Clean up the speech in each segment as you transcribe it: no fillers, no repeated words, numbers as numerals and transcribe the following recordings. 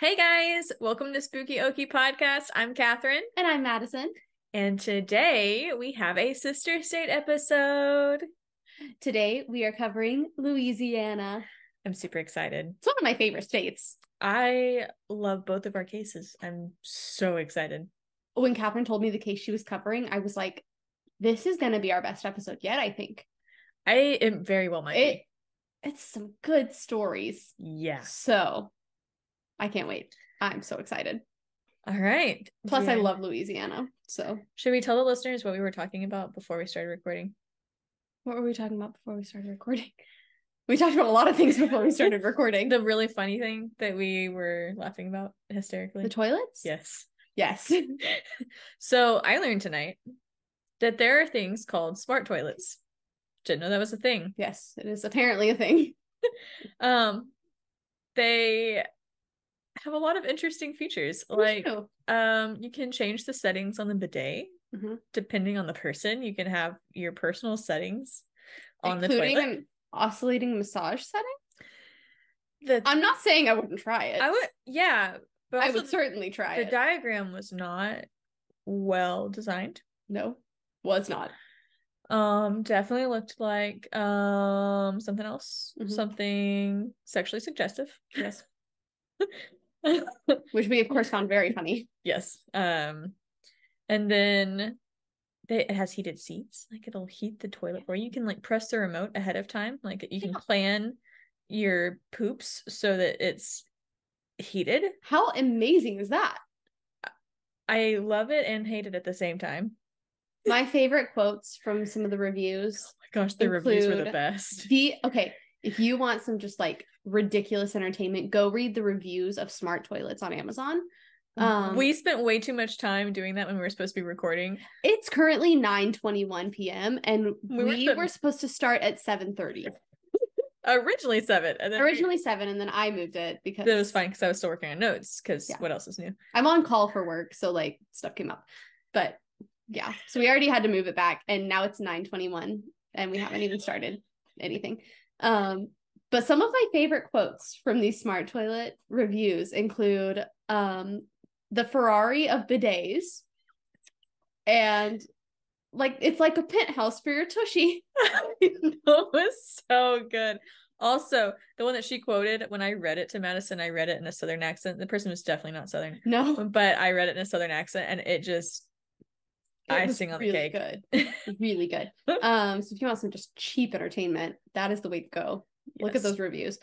Hey guys, welcome to Spooky Okie Podcast. I'm Catherine, And I'm Madison. and today we have a sister state episode. Today we are covering Louisiana. I'm super excited. It's one of my favorite states. I love both of our cases. I'm so excited. When Catherine told me the case she was covering, I was like, this is going to be our best episode yet, I think. It very well might be. It's some good stories. Yeah. So, I can't wait. I'm so excited. All right. Plus, I love Louisiana. So, should we tell the listeners what we were talking about before we started recording? What were we talking about before we started recording? We talked about a lot of things before we started recording. The really funny thing that we were laughing about hysterically. The toilets? Yes. Yes. So I learned tonight that there are things called smart toilets. Didn't know that was a thing. Yes, it is apparently a thing. They have a lot of interesting features. Like, you can change the settings on the bidet depending on the person. You can have your personal settings on the toilet. Including an oscillating massage setting? I'm not saying I wouldn't try it. I would, yeah. But I would certainly try it. The diagram was not well designed. No, was not. Definitely looked like something else. Something sexually suggestive. Yes. Which we of course found very funny. Yes. And then it has heated seats. Like, it'll heat the toilet for you. You can like press the remote ahead of time. Like, you can plan your poops so that it's heated. How amazing is that? I love it and hate it at the same time. My favorite quotes from some of the reviews. Oh my gosh, the reviews were the best. Okay, if you want some just like ridiculous entertainment, go read the reviews of smart toilets on Amazon. We spent way too much time doing that when we were supposed to be recording. It's currently 9:21 p.m. and we were supposed to start at 7:30. Originally 7. And then 7, and then I moved it because it was fine because I was still working on notes because what else is new? I'm on call for work, so like stuff came up. But yeah, so we already had to move it back, and now it's 9:21 and we haven't even started anything. But some of my favorite quotes from these smart toilet reviews include the Ferrari of bidets, and like it's like a penthouse for your tushy. It was so good. Also, the one that she quoted, when I read it to Madison, I read it in a Southern accent. The person was definitely not Southern. No. But I read it in a Southern accent, and it just icing on the cake. Good. Really good. So if you want some just cheap entertainment, that is the way to go. Yes. Look at those reviews.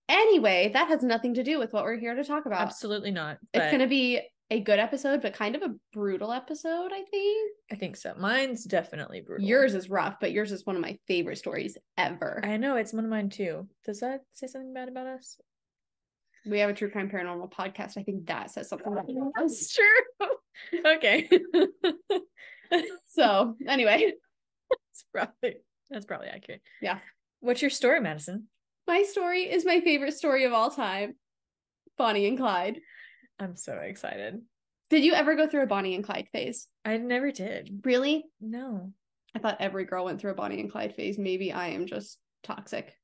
Anyway, that has nothing to do with what we're here to talk about. Absolutely not. It's going to be a good episode, but kind of a brutal episode, I think. I think so. Mine's definitely brutal. Yours is rough, but yours is one of my favorite stories ever. I know, it's one of mine too. Does that say something bad about us? We have a true crime paranormal podcast. I think that says something about us. That's true. Okay. So anyway, that's probably accurate. Yeah. What's your story, Madison? My story is my favorite story of all time. Bonnie and Clyde. I'm so excited. Did you ever go through a Bonnie and Clyde phase? I never did. Really? No. I thought every girl went through a Bonnie and Clyde phase. Maybe I am just toxic.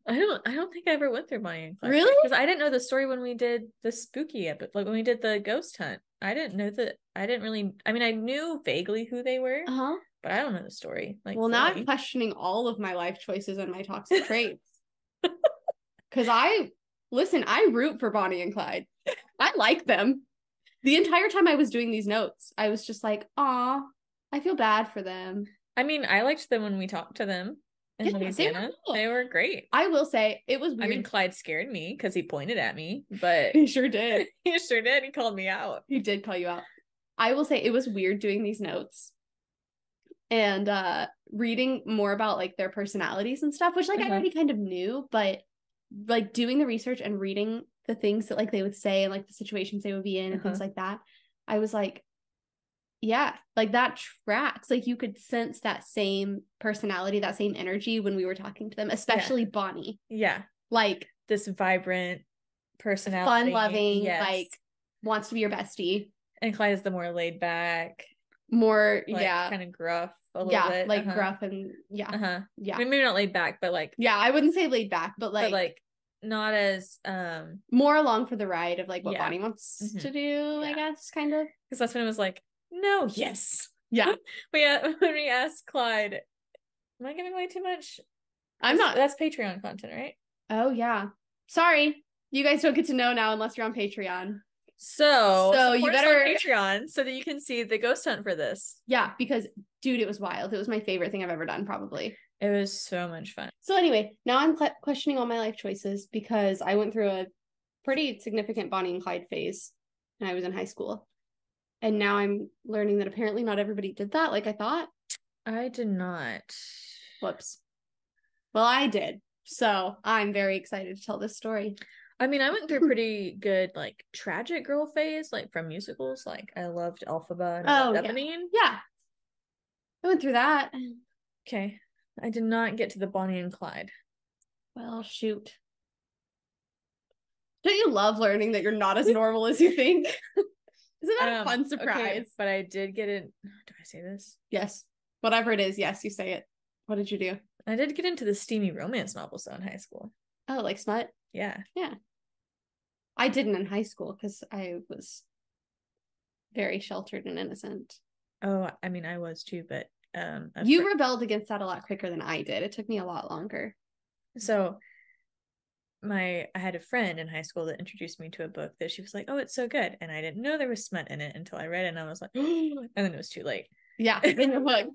I don't think I ever went through Bonnie and Clyde. Really? Because I didn't know the story when we did the spooky episode, like when we did the ghost hunt. I didn't know that. I mean, I knew vaguely who they were, but I don't know the story. Like, well, now I'm questioning all of my life choices and my toxic traits. Because I root for Bonnie and Clyde. I like them. The entire time I was doing these notes, I was just like, aw, I feel bad for them. I mean, I liked them when we talked to them in Louisiana. They were great. I will say, it was weird. I mean, Clyde scared me because he pointed at me, but he sure did. He sure did. He called me out. He did call you out. I will say it was weird doing these notes and reading more about like their personalities and stuff, which like I already kind of knew, but like doing the research and reading the things that like they would say and like the situations they would be in and things like that, I was like, yeah, like that tracks. Like you could sense that same personality, that same energy when we were talking to them, especially Bonnie. Yeah. Like this vibrant personality. Fun loving, like wants to be your bestie. And Clyde is the more laid back. More, like, kind of gruff a little bit. Like gruff and I mean, maybe not laid back, but like. Yeah, I wouldn't say laid back, but like not as more along for the ride of like what Yeah. Bonnie wants Mhm. to do, I guess, kind of. because that's when it was like, no, yes. Yeah. When we asked Clyde, am I giving away too much? I'm not. That's Patreon content, right? Oh yeah. Sorry. You guys don't get to know now unless you're on Patreon. So you support us better on Patreon so that you can see the ghost hunt for this. Yeah, because dude, it was wild. It was my favorite thing I've ever done, probably. It was so much fun. So anyway, now I'm questioning all my life choices because I went through a pretty significant Bonnie and Clyde phase when I was in high school. And now I'm learning that apparently not everybody did that like I thought. I did not. Whoops. Well, I did. So I'm very excited to tell this story. I mean, I went through a pretty good like tragic girl phase, like from musicals. Like I loved Elphaba and I loved Eponine. Yeah. I went through that. Okay. I did not get to the Bonnie and Clyde. Well, shoot. Don't you love learning that you're not as normal as you think? Isn't that a fun surprise? Okay, but I did get in. Do I say this? Yes. Whatever it is, yes, you say it. What did you do? I did get into the steamy romance novels though in high school. Oh, like smut? Yeah. Yeah. I didn't in high school because I was very sheltered and innocent. Oh, I mean, I was too, but you rebelled against that a lot quicker than I did. It took me a lot longer. So I had a friend in high school that introduced me to a book that she was like, oh, it's so good. And I didn't know there was smut in it until I read it and I was like, oh, and then it was too late. Yeah, in your book.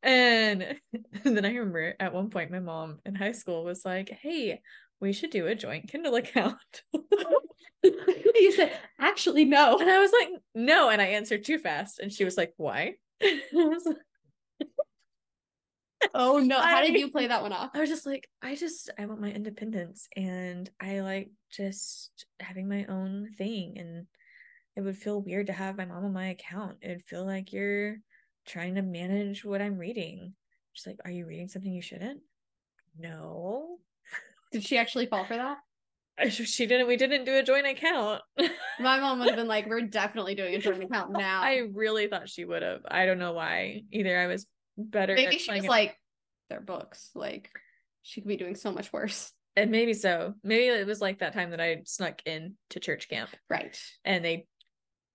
And then I remember at one point my mom in high school was like, hey, we should do a joint Kindle account. You said, actually, no. And I was like, no. And I answered too fast. And she was like, why? I was like, oh no. How did you play that one off? I was just like, I want my independence and I like just having my own thing. And it would feel weird to have my mom on my account. It'd feel like you're trying to manage what I'm reading. She's like, are you reading something you shouldn't? No. Did she actually fall for that? She didn't. We didn't do a joint account. My mom would have been like, we're definitely doing a joint account now. I really thought she would have. I don't know why. Either I was better. Maybe she was like, they're books. Like, she could be doing so much worse. And maybe so. Maybe it was like that time that I snuck in to church camp. Right. And they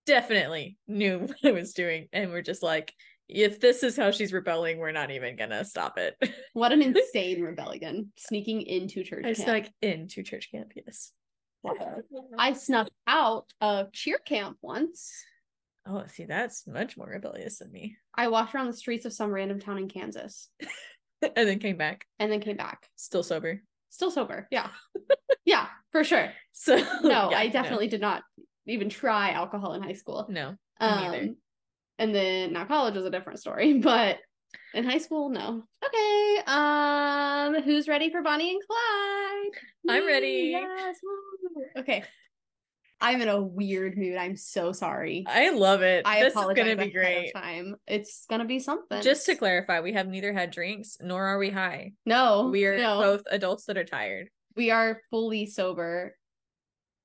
definitely knew what I was doing. And we're just like, if this is how she's rebelling, we're not even gonna stop it. What an insane rebellion. Sneaking into church camp. I snuck into church camp, yes. I snuck out of cheer camp once. Oh, see, that's much more rebellious than me. I walked around the streets of some random town in Kansas. And then came back. Still sober. Yeah. Yeah, for sure. So no, yeah, I definitely did not even try alcohol in high school. No, neither. And then now college was a different story, but in high school, no. Okay. Who's ready for Bonnie and Clyde? I'm ready. Yes. Okay. I'm in a weird mood. I'm so sorry. I love it. This is gonna be great. It's gonna be something. Just to clarify, we have neither had drinks nor are we high. No. We are both adults that are tired. We are fully sober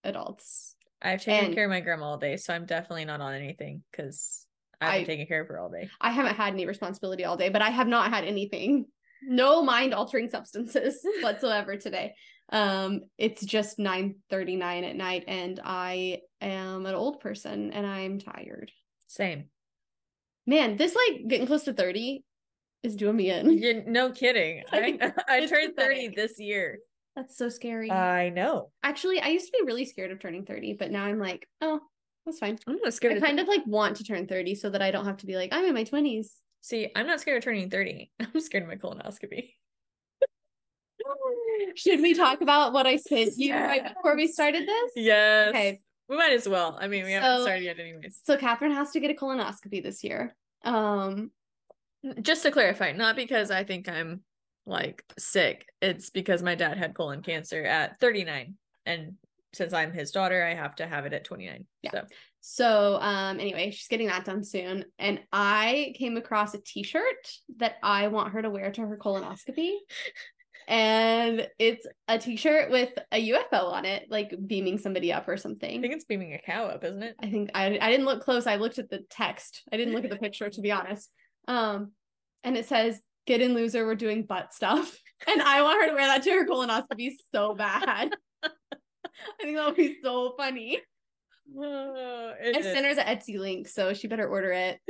adults. I've taken care of my grandma all day, so I'm definitely not on anything because I've been taking care of her all day. I haven't had any responsibility all day, but I have not had anything. No mind-altering substances whatsoever today. It's just 9:39 at night and I am an old person and I'm tired. Same. Man, this like getting close to 30 is doing me in. No kidding. I turned 30 this year. That's so scary. I know. Actually, I used to be really scared of turning 30, but now I'm like, oh, that's fine. I'm not scared. I kind of like want to turn 30 so that I don't have to be like, I'm in my 20s. See, I'm not scared of turning 30. I'm scared of my colonoscopy. Should we talk about what I sent you right before we started this? Yes. Okay. We might as well. I mean, we haven't started yet anyways. So Catherine has to get a colonoscopy this year. Just to clarify, not because I think I'm like sick. It's because my dad had colon cancer at 39. And since I'm his daughter, I have to have it at 29. Yeah. So anyway, she's getting that done soon. And I came across a t-shirt that I want her to wear to her colonoscopy. And it's a t-shirt with a UFO on it, like beaming somebody up or something. I think it's beaming a cow up, isn't it? I think I didn't look close. I looked at the text. I didn't look at the picture, to be honest. And it says, "Get in, loser, we're doing butt stuff." And I want her to wear that to her colonoscopy so bad. I think that would be so funny. I sent her the Etsy link, so she better order it.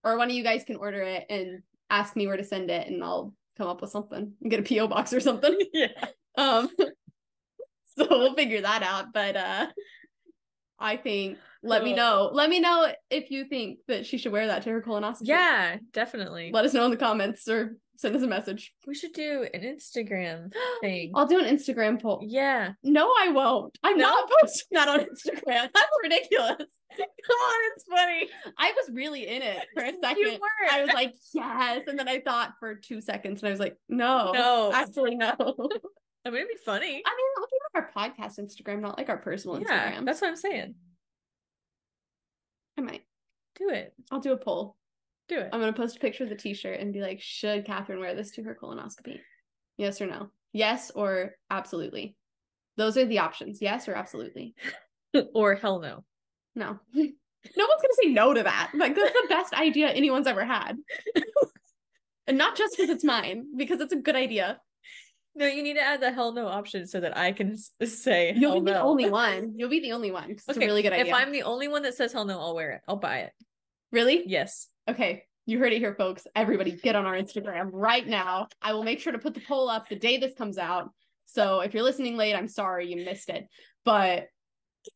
Or one of you guys can order it and ask me where to send it, and I'll come up with something and get a PO box or something. Yeah. So we'll figure that out. But I think let me know if you think that she should wear that to her colonoscopy. Yeah, definitely. Let us know in the comments or send us a message. We should do an Instagram thing. I'll do an Instagram poll. Yeah. No, I won't. I'm not posting that on Instagram. That's ridiculous. Come on, it's funny. I was really in it for a second. You were. I was like, yes. And then I thought for 2 seconds and I was like, no. Absolutely no. I mean, it'd be funny. I mean, looking at our podcast Instagram, not like our personal Instagram. That's what I'm saying. I might. Do it. I'll do a poll. Do it. I'm going to post a picture of the t-shirt and be like, should Catherine wear this to her colonoscopy? Yes or no? Yes or absolutely. Those are the options. Yes or absolutely. Or hell no. No. No one's going to say no to that. Like, that's the best idea anyone's ever had. And not just because it's mine, because it's a good idea. No, you need to add the hell no option so that I can say You'll hell be the no. only one. You'll be the only one. It's a really good idea. If I'm the only one that says hell no, I'll wear it. I'll buy it. Really? Yes. Okay. You heard it here, folks. Everybody get on our Instagram right now. I will make sure to put the poll up the day this comes out. So if you're listening late, I'm sorry you missed it. But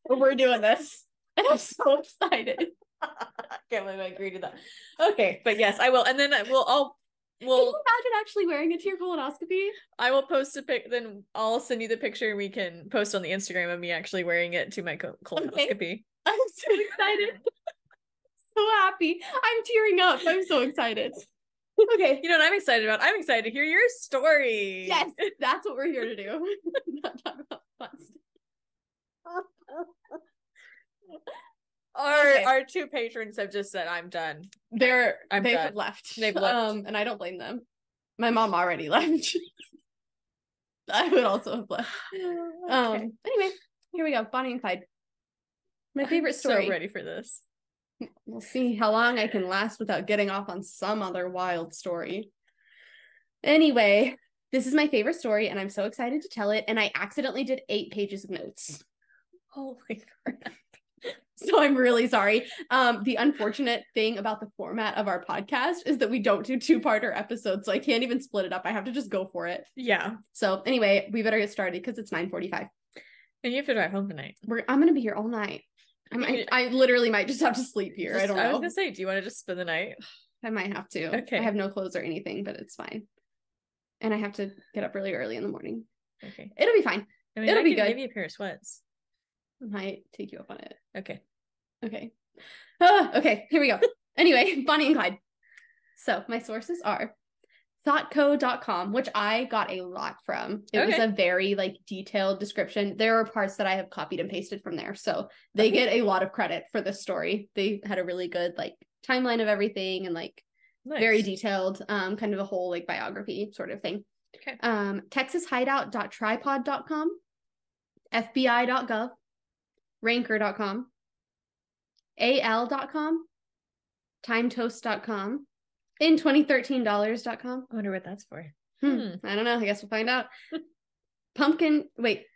we're doing this. And I'm so excited. I can't believe I agreed to that. Okay. But yes, I will. And then Can you imagine actually wearing it to your colonoscopy? I will post a pic. Then I'll send you the picture and we can post on the Instagram of me actually wearing it to my colonoscopy. Okay. I'm so excited. So happy. I'm tearing up. I'm so excited. Okay. You know what I'm excited about? I'm excited to hear your story. Yes, that's what we're here to do. Not talk about fun stuff. Our 2 patrons have just said I'm done. They've done. left. They've left. And I don't blame them. My mom already left. I would also have left. Okay. Anyway, here we go. Bonnie and Clyde. My favorite story. So ready for this. We'll see how long I can last without getting off on some other wild story. Anyway, this is my favorite story, and I'm so excited to tell it. And I accidentally did 8 pages of notes. Holy crap. So I'm really sorry. The unfortunate thing about the format of our podcast is that we don't do 2-parter episodes, so I can't even split it up. I have to just go for it. Yeah. So anyway, we better get started because it's 9:45. And you have to drive home tonight. I'm gonna be here all night. I literally might just have to sleep here. I don't know. I was gonna say, do you want to just spend the night? I might have to. Okay. I have no clothes or anything, but it's fine. And I have to get up really early in the morning. Okay. It'll be fine. I mean, it'll be good. Give you a pair of sweats. I might take you up on it. Okay. Okay, here we go. Anyway, Bonnie and Clyde. So my sources are thoughtco.com, which I got a lot from. It was a very detailed description. There are parts that I have copied and pasted from there. So they get a lot of credit for this story. They had a really good timeline of everything and nice. Very detailed, kind of a whole biography sort of thing. Okay. TexasHideout.tripod.com, FBI.gov, Ranker.com, AL.com, TimeToast.com, in2013dollars.com. I wonder what that's for. I don't know. I guess we'll find out.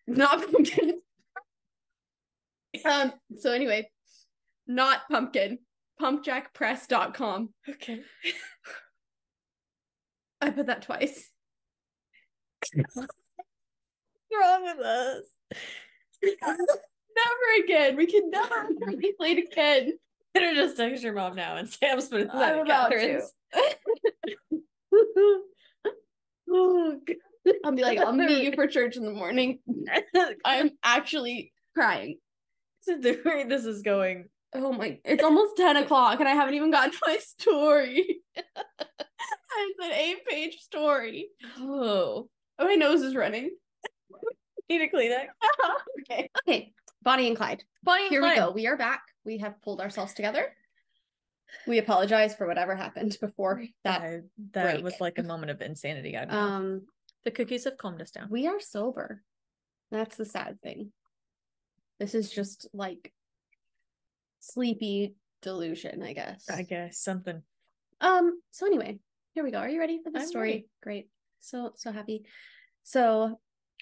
Not pumpkin. So anyway, not pumpkin. Pumpjackpress.com. Okay. I put that twice. What's wrong with us? Never again. We can never be played again. Better just text your mom now and say I'm spending the night I'm at about Catherine's. I'll be like, I'll meet you for church in the morning. I'm actually crying. The way this is going. Oh my, it's almost 10 o'clock and I haven't even gotten to my story. It's an 8-page story. Oh, my nose is running. Need a Kleenex? Okay. Bonnie and Clyde. Here we go. We are back. We have pulled ourselves together. We apologize for whatever happened before that. That break. was like a moment of insanity. I don't know. The cookies have calmed us down. We are sober. That's the sad thing. This is just sleepy delusion, I guess. Something. So anyway, here we go. Are you ready for the story? Ready. Great. So happy. So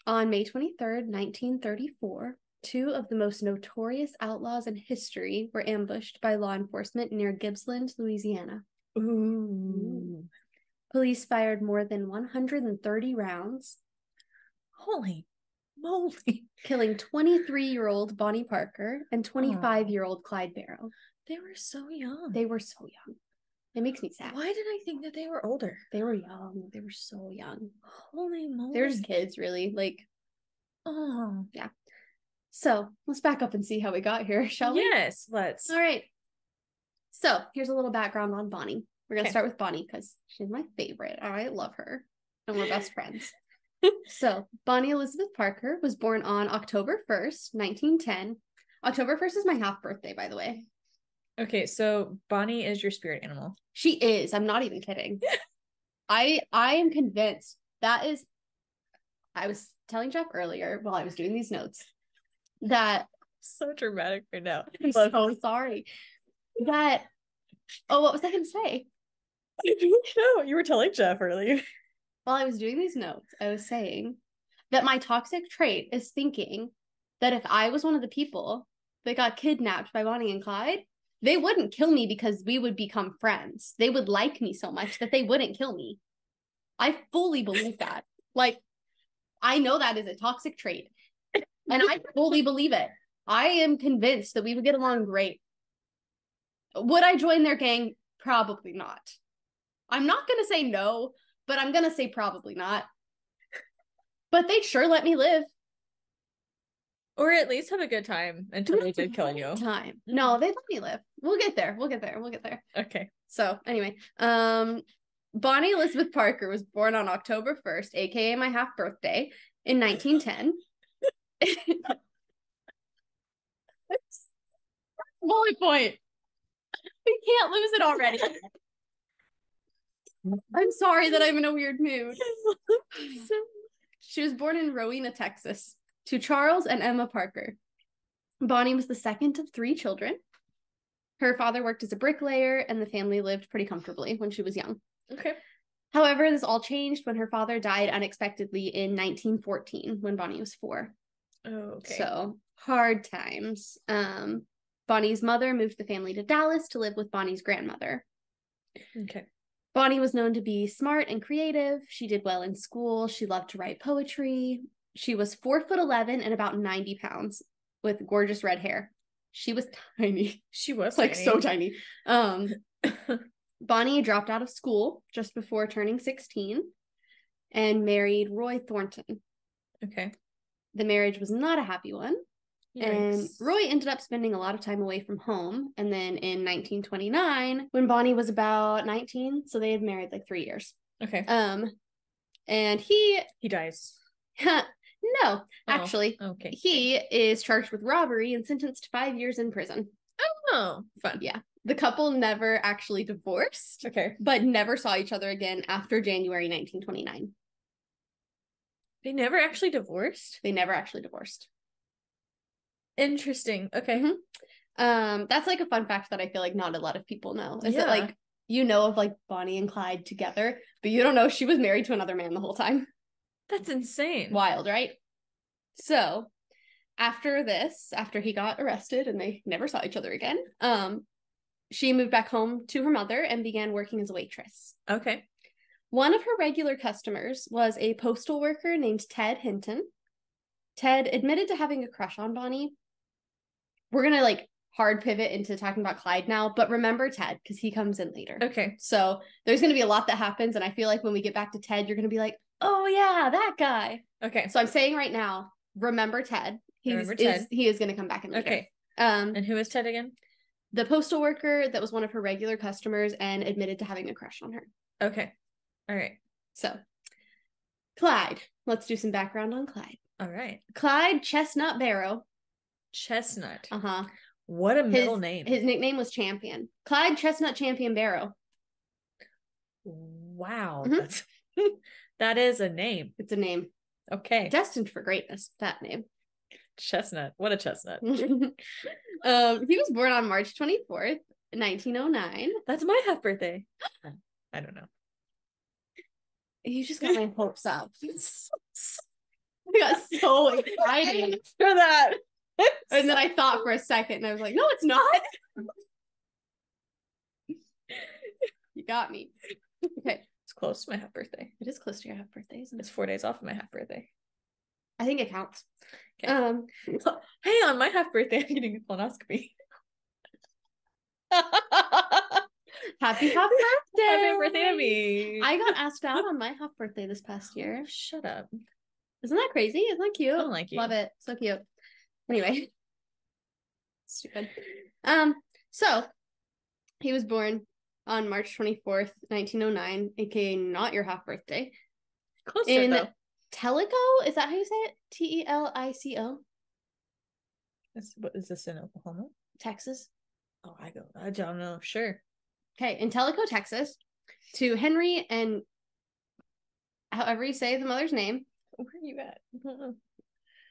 On May 23rd, 1934, two of the most notorious outlaws in history were ambushed by law enforcement near Gippsland, Louisiana. Ooh. Police fired more than 130 rounds. Holy moly. Killing 23-year-old Bonnie Parker and 25-year-old Clyde Barrow. They were so young. They were so young. It makes me sad. Why did I think that they were older? They were young. They were so young. Holy moly. They were just kids, really. Like, oh. Yeah. So let's back up and see how we got here, shall we? Yes, let's. All right. So here's a little background on Bonnie. We're going to start with Bonnie because she's my favorite. I love her. And we're best friends. So Bonnie Elizabeth Parker was born on October 1st, 1910. October 1st is my half birthday, by the way. Okay, so Bonnie is your spirit animal. She is. I'm not even kidding. I am convinced that is. I was telling Jeff earlier while I was doing these notes that so dramatic right now. I'm so sorry. That what was I going to say? No, you were telling Jeff earlier. While I was doing these notes, I was saying that my toxic trait is thinking that if I was one of the people that got kidnapped by Bonnie and Clyde, they wouldn't kill me because we would become friends. They would like me so much that they wouldn't kill me. I fully believe that. Like, I know that is a toxic trait. And I fully believe it. I am convinced that we would get along great. Would I join their gang? Probably not. I'm not going to say no, but I'm going to say probably not. But they'd sure let me live. Or at least have a good time until they did kill you. No, they'd let me live. We'll get there. Okay. So anyway, Bonnie Elizabeth Parker was born on October 1st, aka my half birthday, in 1910. Bullet point. We can't lose it already. I'm sorry that I'm in a weird mood. She was born in Rowena, Texas, to Charles and Emma Parker. Bonnie was the second of 3 children. Her father worked as a bricklayer, and the family lived pretty comfortably when she was young. Okay. However, this all changed when her father died unexpectedly in 1914, when Bonnie was 4. Oh, okay. So, hard times. Bonnie's mother moved the family to Dallas to live with Bonnie's grandmother. Okay. Bonnie was known to be smart and creative. She did well in school. She loved to write poetry. She was 4'11" and about 90 pounds with gorgeous red hair. She was tiny. She was like tiny. So tiny. Bonnie dropped out of school just before turning 16 and married Roy Thornton. Okay. The marriage was not a happy one. Yikes. And Roy ended up spending a lot of time away from home. And then in 1929, when Bonnie was about 19, so they had married like 3 years. Okay. And he dies. No, actually, okay. He is charged with robbery and sentenced to 5 years in prison. Oh, fun. Yeah. The couple never actually divorced. Okay. But never saw each other again after January 1929. They never actually divorced? They never actually divorced. Interesting. Okay. Mm-hmm. That's like a fun fact that I feel like not a lot of people know. Is that like, you know of like Bonnie and Clyde together, but you don't know she was married to another man the whole time. That's insane. Wild, right? So after he got arrested and they never saw each other again, she moved back home to her mother and began working as a waitress. Okay. One of her regular customers was a postal worker named Ted Hinton. Ted admitted to having a crush on Bonnie. We're going to like hard pivot into talking about Clyde now, but remember Ted because he comes in later. Okay. So there's going to be a lot that happens. And I feel like when we get back to Ted, you're going to be like, oh yeah, that guy. Okay. So I'm saying right now, remember Ted. He is going to come back in later. Okay. And who is Ted again? The postal worker that was one of her regular customers and admitted to having a crush on her. Okay. All right. So Clyde. Let's do some background on Clyde. All right. Clyde Chestnut Barrow. Chestnut. Uh-huh. What a middle name. His nickname was Champion. Clyde Chestnut Champion Barrow. Wow. Mm-hmm. That is a name. It's a name. Okay. Destined for greatness, that name. Chestnut. What a chestnut. He was born on March 24th, 1909. That's my half birthday. I don't know. You just got my hopes up. I got so excited for that. and then I thought for a second and I was like, no, it's not. You got me. Okay. It's close to my half birthday. It is close to your half birthday, isn't it? It's 4 days off of my half birthday. I think it counts. Okay. Hey, on my half birthday, I'm getting a colonoscopy. Happy half birthday. Happy birthday to me. I got asked out on my half birthday this past year. Shut up. Isn't that crazy? Isn't that cute? I don't like you. Love it. So cute. Anyway. Stupid. So he was born on March 24th, 1909, aka not your half birthday. Close in to it, though. Tellico? Is that how you say it? Telico? What is this in Oklahoma? Texas. Oh, I don't know. Sure. Okay, in Tellico, Texas, to Henry and however you say the mother's name. Where are you at? I don't know.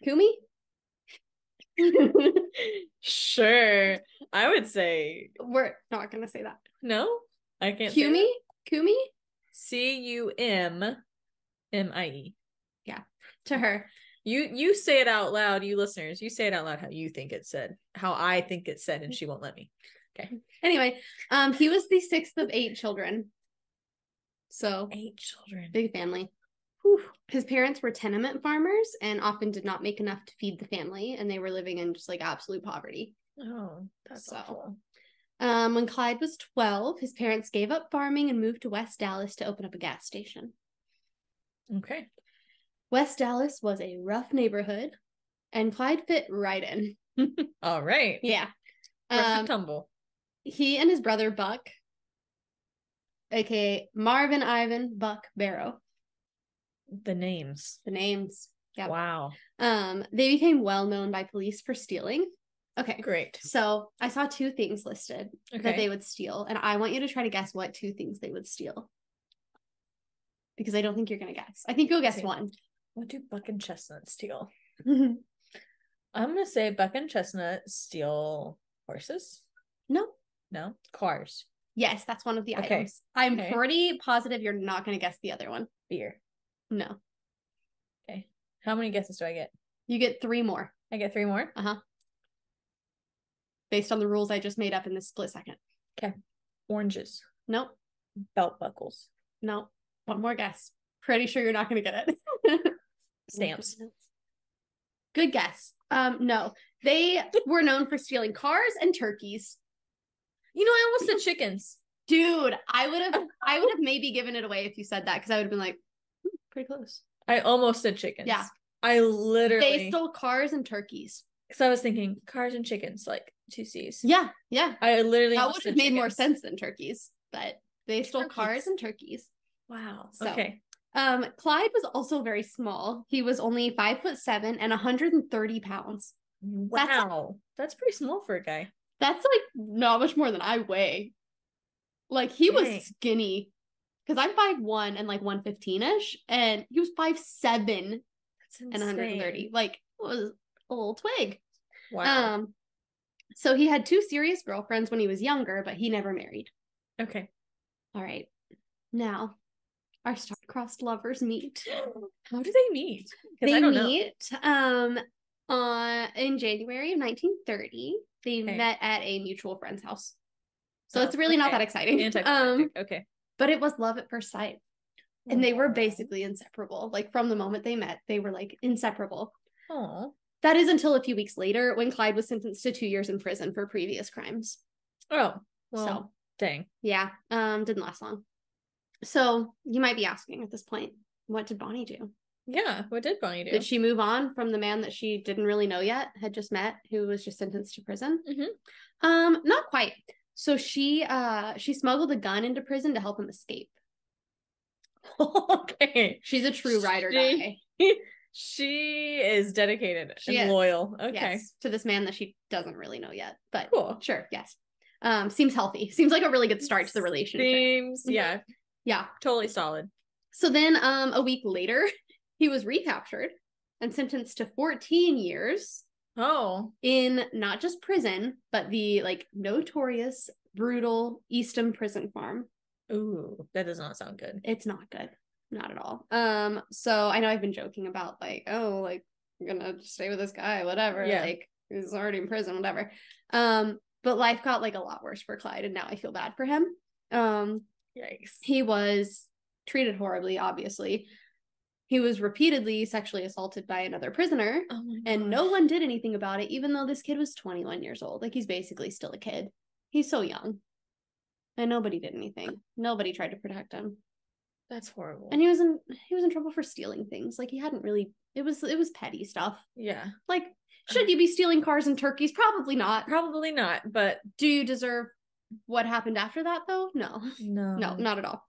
Kumi? Sure. I would say We're not gonna say that. no. I can't Kumi? say Kumi? Cummie. Yeah. To her. You say it out loud, you listeners. You say it out loud how you think it said, how I think it said, and she won't let me. Okay. Anyway, he was the 6th of 8 children. So 8 children. big family. Whew. His parents were tenement farmers and often did not make enough to feed the family, and they were living in just like absolute poverty. Oh, that's awful. When Clyde was 12, his parents gave up farming and moved to West Dallas to open up a gas station. Okay. West Dallas was a rough neighborhood, and Clyde fit right in. All right. Yeah. Rough to tumble. He and his brother Buck, aka Marvin Ivan Buck Barrow. The names. Yeah. Wow. They became well known by police for stealing. Okay. Great. So I saw 2 things listed that they would steal, and I want you to try to guess what 2 things they would steal. Because I don't think you're gonna guess. I think you'll guess one. What do Buck and Chestnut steal? I'm gonna say Buck and Chestnut steal horses. No. Cars. Yes, that's one of the Okay. items. I'm pretty positive you're not gonna guess the other one. Beer. No. Okay. How many guesses do I get? You get 3 more. I get 3 more? Based on the rules I just made up in this split second. Okay. Oranges. Nope. Belt buckles. Nope. One more guess. Pretty sure you're not going to get it. Stamps. Good guess. No. They were known for stealing cars and turkeys. You know, I almost said chickens. Dude, I would have maybe given it away if you said that, because I would have been like, pretty close. I almost said chickens. Yeah. I literally. They stole cars and turkeys. Because I was thinking cars and chickens, like 2 C's. Yeah. I literally. That would have made more sense than turkeys, but they stole cars and turkeys. Wow. So, okay. Clyde was also very small. He was only 5'7" and 130 pounds. Wow. That's pretty small for a guy. That's like not much more than I weigh. Like he was skinny. Because I'm 5'1" and like 115-ish, and he was 5'7" and 130. Like, it was a little twig. Wow. So he had 2 serious girlfriends when he was younger, but he never married. Okay. All right. Now, our star-crossed lovers meet. How do they meet? They meet in January of 1930. They met at a mutual friend's house. So it's really not that exciting. Okay. But it was love at first sight. And they were basically inseparable. Like from the moment they met, they were like inseparable. Oh. That is until a few weeks later when Clyde was sentenced to 2 years in prison for previous crimes. Oh. Well, so dang. Yeah. Didn't last long. So you might be asking at this point, what did Bonnie do? Yeah, what did Bonnie do? Did she move on from the man that she didn't really know yet, had just met, who was just sentenced to prison? Not quite. So she smuggled a gun into prison to help him escape. Okay. She's a true ride or die. She is dedicated She and is. loyal. Okay. Yes, to this man that she doesn't really know yet. But cool. Sure, yes. Seems healthy. Seems like a really good start to the relationship. Seems, yeah. Yeah. Totally solid. So then a week later, he was recaptured and sentenced to 14 years. Oh. In not just prison, but the like notorious, brutal Eastham prison farm. Ooh, that does not sound good. It's not good. Not at all. So I know I've been joking about like, oh, like I'm gonna stay with this guy, whatever. Yeah. Like he's already in prison, whatever. But life got like a lot worse for Clyde, and now I feel bad for him. Yikes. He was treated horribly, obviously. He was repeatedly sexually assaulted by another prisoner, Oh my and gosh. no one did anything about it, even though this kid was 21 years old. Like he's basically still a kid. He's so young. And nobody did anything. Nobody tried to protect him. That's horrible. And he was in trouble for stealing things. Like he hadn't really it was petty stuff. Yeah. Like, should you be stealing cars and turkeys? Probably not. Probably not, but Do you deserve what happened after that though? No. no. No, not at all.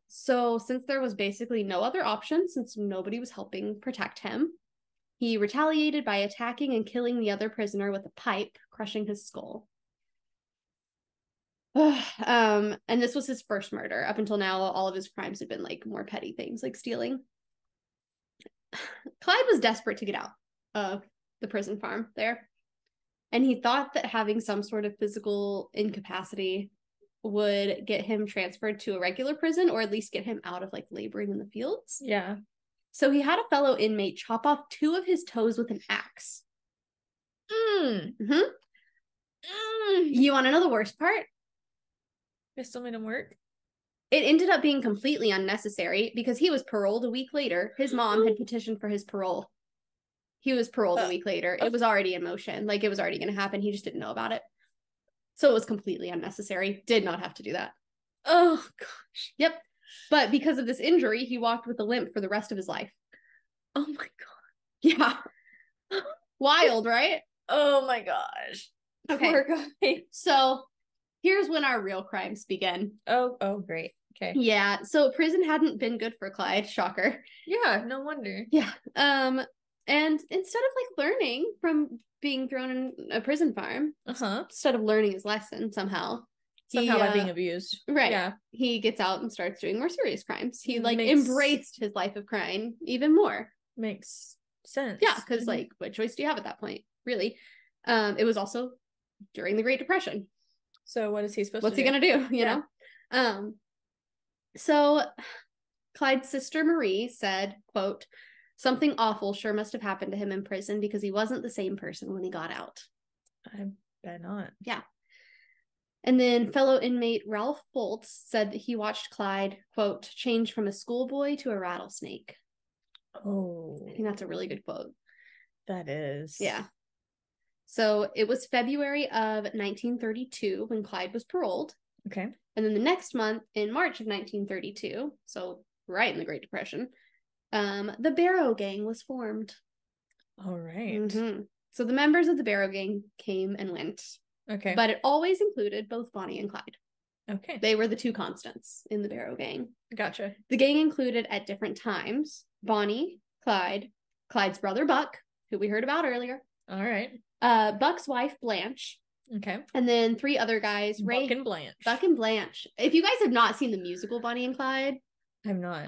So since there was basically no other option, since nobody was helping protect him, he retaliated by attacking and killing the other prisoner with a pipe, crushing his skull. And this was his first murder. Up until now, all of his crimes had been like more petty things, like stealing. Clyde was desperate to get out of the prison farm there, and he thought that having some sort of physical incapacity would get him transferred to a regular prison, or at least get him out of like laboring in the fields. Yeah. So he had a fellow inmate chop off 2 of his toes with an axe. You want to know the worst part? It still made him work. It ended up being completely unnecessary because he was paroled a week later. His mom had petitioned for his parole. He was paroled a week later. It was already in motion. Like it was already going to happen. He just didn't know about it. So it was completely unnecessary. Did not have to do that. Oh gosh. Yep. But because of this injury, he walked with a limp for the rest of his life. Oh my god. Yeah. Wild, right? Oh my gosh. Okay. Poor guy. So here's when our real crimes begin. Oh, great. Okay. Yeah. So prison hadn't been good for Clyde. Shocker. Yeah, no wonder. Yeah. And instead of like learning from being thrown in a prison farm, instead of learning his lesson somehow by being abused. Right. Yeah. He gets out and starts doing more serious crimes. He like embraced his life of crime even more. Makes sense. Yeah, because like what choice do you have at that point? Really? It was also during the Great Depression. So what is he supposed What's to do? he gonna do? You know? So Clyde's sister Marie said, quote, "Something awful sure must have happened to him in prison because he wasn't the same person when he got out." I bet not. Yeah. And then fellow inmate Ralph Foltz said that he watched Clyde, quote, "change from a schoolboy to a rattlesnake." Oh. I think that's a really good quote. That is. Yeah. So it was February of 1932 when Clyde was paroled. Okay. And then the next month, in March of 1932, so right in the Great Depression, the Barrow Gang was formed. All right. Mm-hmm. So the members of the Barrow Gang came and went. Okay. But it always included both Bonnie and Clyde. Okay. They were the 2 constants in the Barrow Gang. Gotcha. The gang included at different times Bonnie, Clyde, Clyde's brother Buck, who we heard about earlier. All right. Buck's wife Blanche. Okay. And then 3 other guys, Ray, Buck and Blanche. Buck and Blanche. If you guys have not seen the musical Bonnie and Clyde, I'm not.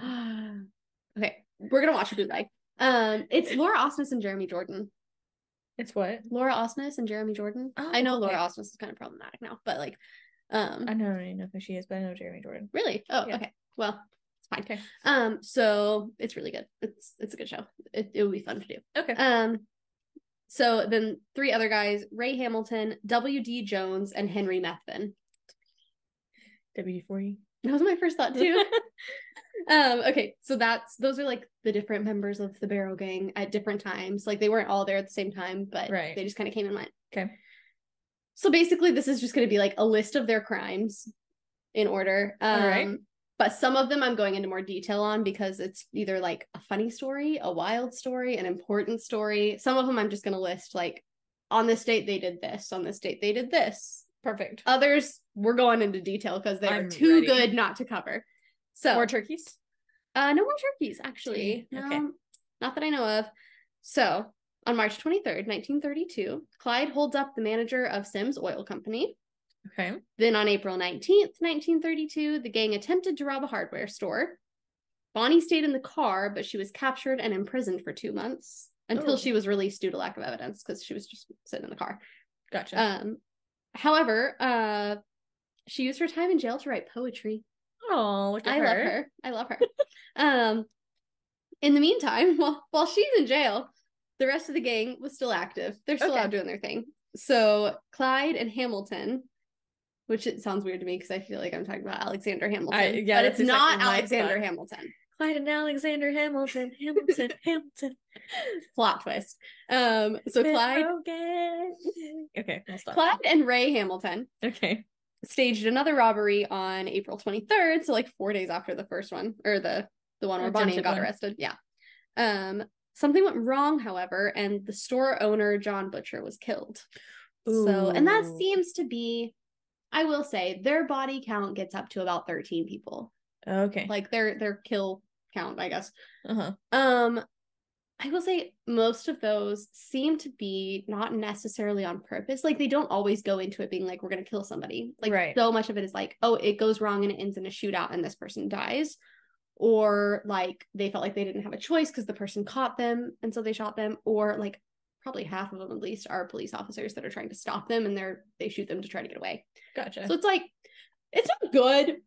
Okay, we're gonna watch a bootleg. It's Laura Osnes and Jeremy Jordan. It's what? Laura Osnes and Jeremy Jordan. Oh, I know okay. Laura Osnes is kind of problematic now, but like, I don't even know who she is, but I know Jeremy Jordan. Really? Oh, yeah. Okay. Well, it's fine. Okay. So it's really good. It's a good show. It will be fun to do. Okay. So then 3 other guys, Ray Hamilton, W.D. Jones, and Henry Methvin. WD-40. That was my first thought too. Okay, so those are like the different members of the Barrow Gang at different times. Like they weren't all there at the same time, but they just kind of came and went. Okay. So basically this is just going to be like a list of their crimes in order. All right. But some of them I'm going into more detail on because it's either like a funny story, a wild story, an important story. Some of them I'm just going to list like on this date they did this, on this date they did this. Perfect. Others we're going into detail because they are too good not to cover. So more turkeys? No more turkeys, actually. Okay. No, not that I know of. So on March 23rd, 1932, Clyde holds up the manager of Sims Oil Company. Okay. Then on April 19th, 1932, the gang attempted to rob a hardware store. Bonnie stayed in the car, but she was captured and imprisoned for 2 months until she was released due to lack of evidence because she was just sitting in the car. Gotcha. However, she used her time in jail to write poetry. Oh, look at I love her. I love her. In the meantime, while she's in jail, the rest of the gang was still active. They're still out doing their thing. So Clyde and Hamilton, which it sounds weird to me because I feel like I'm talking about Alexander Hamilton, but it's not Alexander Hamilton. Clyde and Alexander Hamilton. Hamilton. Plot twist. So Clyde. Okay, I'll stop. Clyde and Ray Hamilton. Okay. Staged another robbery on April 23rd, so like 4 days after the first one, or the one where Bonnie got arrested. Yeah. Something went wrong, however, and the store owner, John Butcher, was killed. Ooh. So, and that seems to be, I will say, their body count gets up to about 13 people. Okay. Like their kill count, I guess. Uh-huh. I will say most of those seem to be not necessarily on purpose. Like they don't always go into it being like, we're going to kill somebody. Like so much of it is like, oh, it goes wrong and it ends in a shootout and this person dies. Or like they felt like they didn't have a choice because the person caught them and so they shot them. Or like probably half of them at least are police officers that are trying to stop them and they shoot them to try to get away. Gotcha. So it's like, it's not good.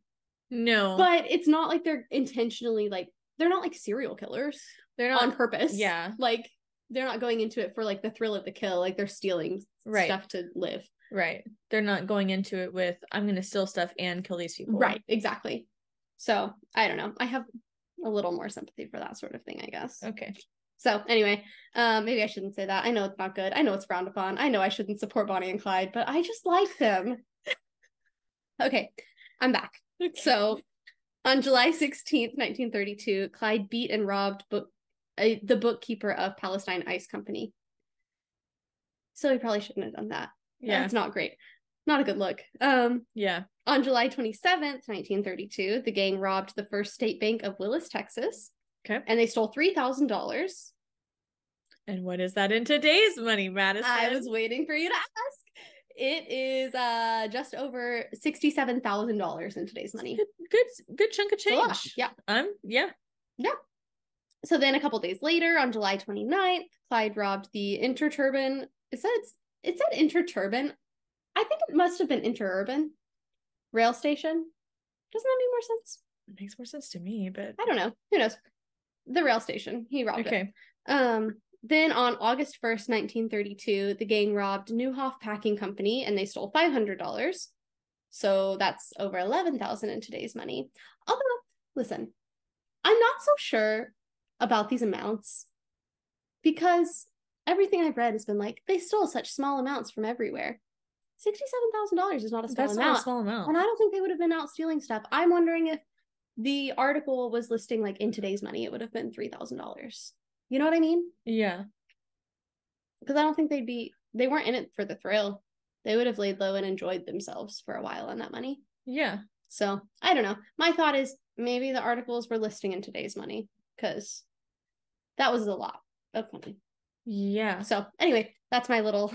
No. But it's not like they're intentionally like, they're not like serial killers. They're not on purpose. Yeah. Like they're not going into it for like the thrill of the kill. Like they're stealing stuff to live. Right. They're not going into it with, I'm going to steal stuff and kill these people. Right. Exactly. So I don't know. I have a little more sympathy for that sort of thing, I guess. Okay. So anyway, maybe I shouldn't say that. I know it's not good. I know it's frowned upon. I know I shouldn't support Bonnie and Clyde, but I just like them. Okay. I'm back. Okay. So on July 16th, 1932, Clyde beat and robbed the bookkeeper of Palestine Ice Company. So he probably shouldn't have done that. Yeah. That's not great. Not a good look. Yeah. On July 27th, 1932, the gang robbed the First State Bank of Willis, Texas. Okay. And they stole $3,000. And what is that in today's money, Madison? I was waiting for you to ask. It is just over $67,000 in today's money. Good chunk of change. Yeah. Yeah. So then a couple days later, on July 29th, Clyde robbed the Interturban. It said Interturban. I think it must have been Interurban rail station. Doesn't that make more sense? It makes more sense to me, but I don't know. Who knows? The rail station. He robbed it. Then on August 1st, 1932, the gang robbed Newhoff Packing Company and they stole $500. So that's over $11,000 in today's money. Although, listen, I'm not so sure about these amounts because everything I've read has been like, they stole such small amounts from everywhere. $67,000 is not a small amount. Not a small amount. And I don't think they would have been out stealing stuff. I'm wondering if the article was listing like in today's money, it would have been $3,000. You know what I mean? Yeah. Because I don't think they weren't in it for the thrill. They would have laid low and enjoyed themselves for a while on that money. Yeah. So I don't know. My thought is maybe the articles were listing in today's money because that was a lot of money. Yeah. So anyway, that's my little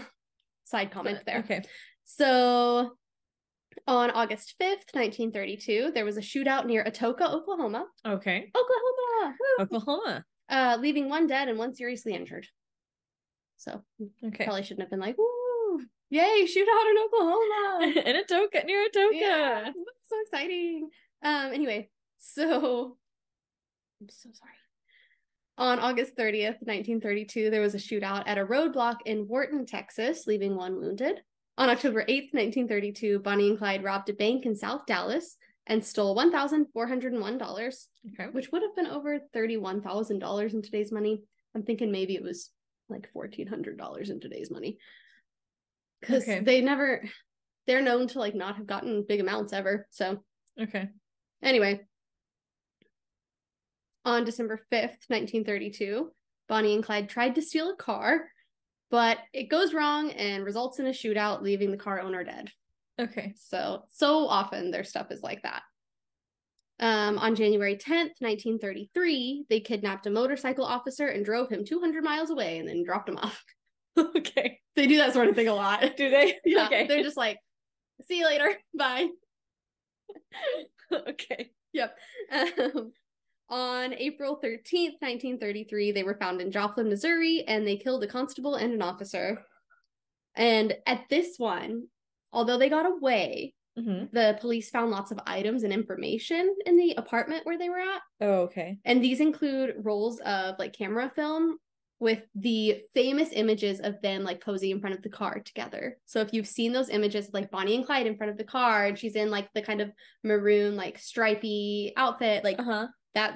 side comment there. Okay. So on August 5th, 1932, there was a shootout near Atoka, Oklahoma. Okay. Oklahoma. Woo! Oklahoma. Leaving one dead and one seriously injured. So probably shouldn't have been like, woo, yay, shootout in Oklahoma. In Atoka, near Atoka. Yeah, so exciting. Anyway, so I'm so sorry. On August 30th, 1932, there was a shootout at a roadblock in Wharton, Texas, leaving one wounded. On October 8th, 1932, Bonnie and Clyde robbed a bank in South Dallas and stole $1,401, which would have been over $31,000 in today's money. I'm thinking maybe it was like $1,400 in today's money. Because they're known to like not have gotten big amounts ever. So, anyway. On December 5th, 1932, Bonnie and Clyde tried to steal a car, but it goes wrong and results in a shootout, leaving the car owner dead. So often their stuff is like that. On January 10th, 1933, they kidnapped a motorcycle officer and drove him 200 miles away and then dropped him off. They do that sort of thing a lot. Do they? Yeah. They're just like, see you later. Bye. Yep. On April 13th, 1933, they were found in Joplin, Missouri, and they killed a constable and an officer. And at this one, although they got away, The police found lots of items and information in the apartment where they were at. Oh, okay. And these include rolls of like camera film with the famous images of them like posing in front of the car together. So if you've seen those images of like Bonnie and Clyde in front of the car, and she's in like the kind of maroon, like stripy outfit, like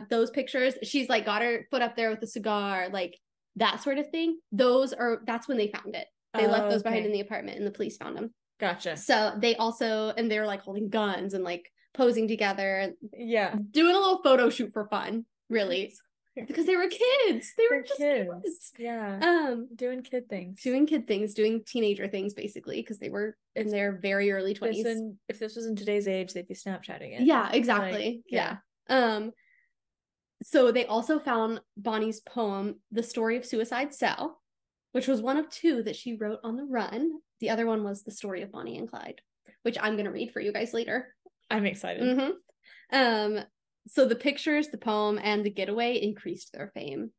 those pictures, she's like got her foot up there with a cigar, like that sort of thing. That's when they found it. They left those behind in the apartment and the police found them. Gotcha. So they were like holding guns and like posing together. Yeah. Doing a little photo shoot for fun, really. Because they were kids. They were just kids. Yeah. Doing kid things. Doing teenager things, basically, because they were in their very early 20s. If this was in today's age, they'd be Snapchatting it. Yeah, exactly. Like, yeah. So they also found Bonnie's poem, The Story of Suicide Cell, which was one of 2 that she wrote on the run. The other one was The Story of Bonnie and Clyde, which I'm going to read for you guys later. I'm excited. So the pictures, the poem, and the getaway increased their fame.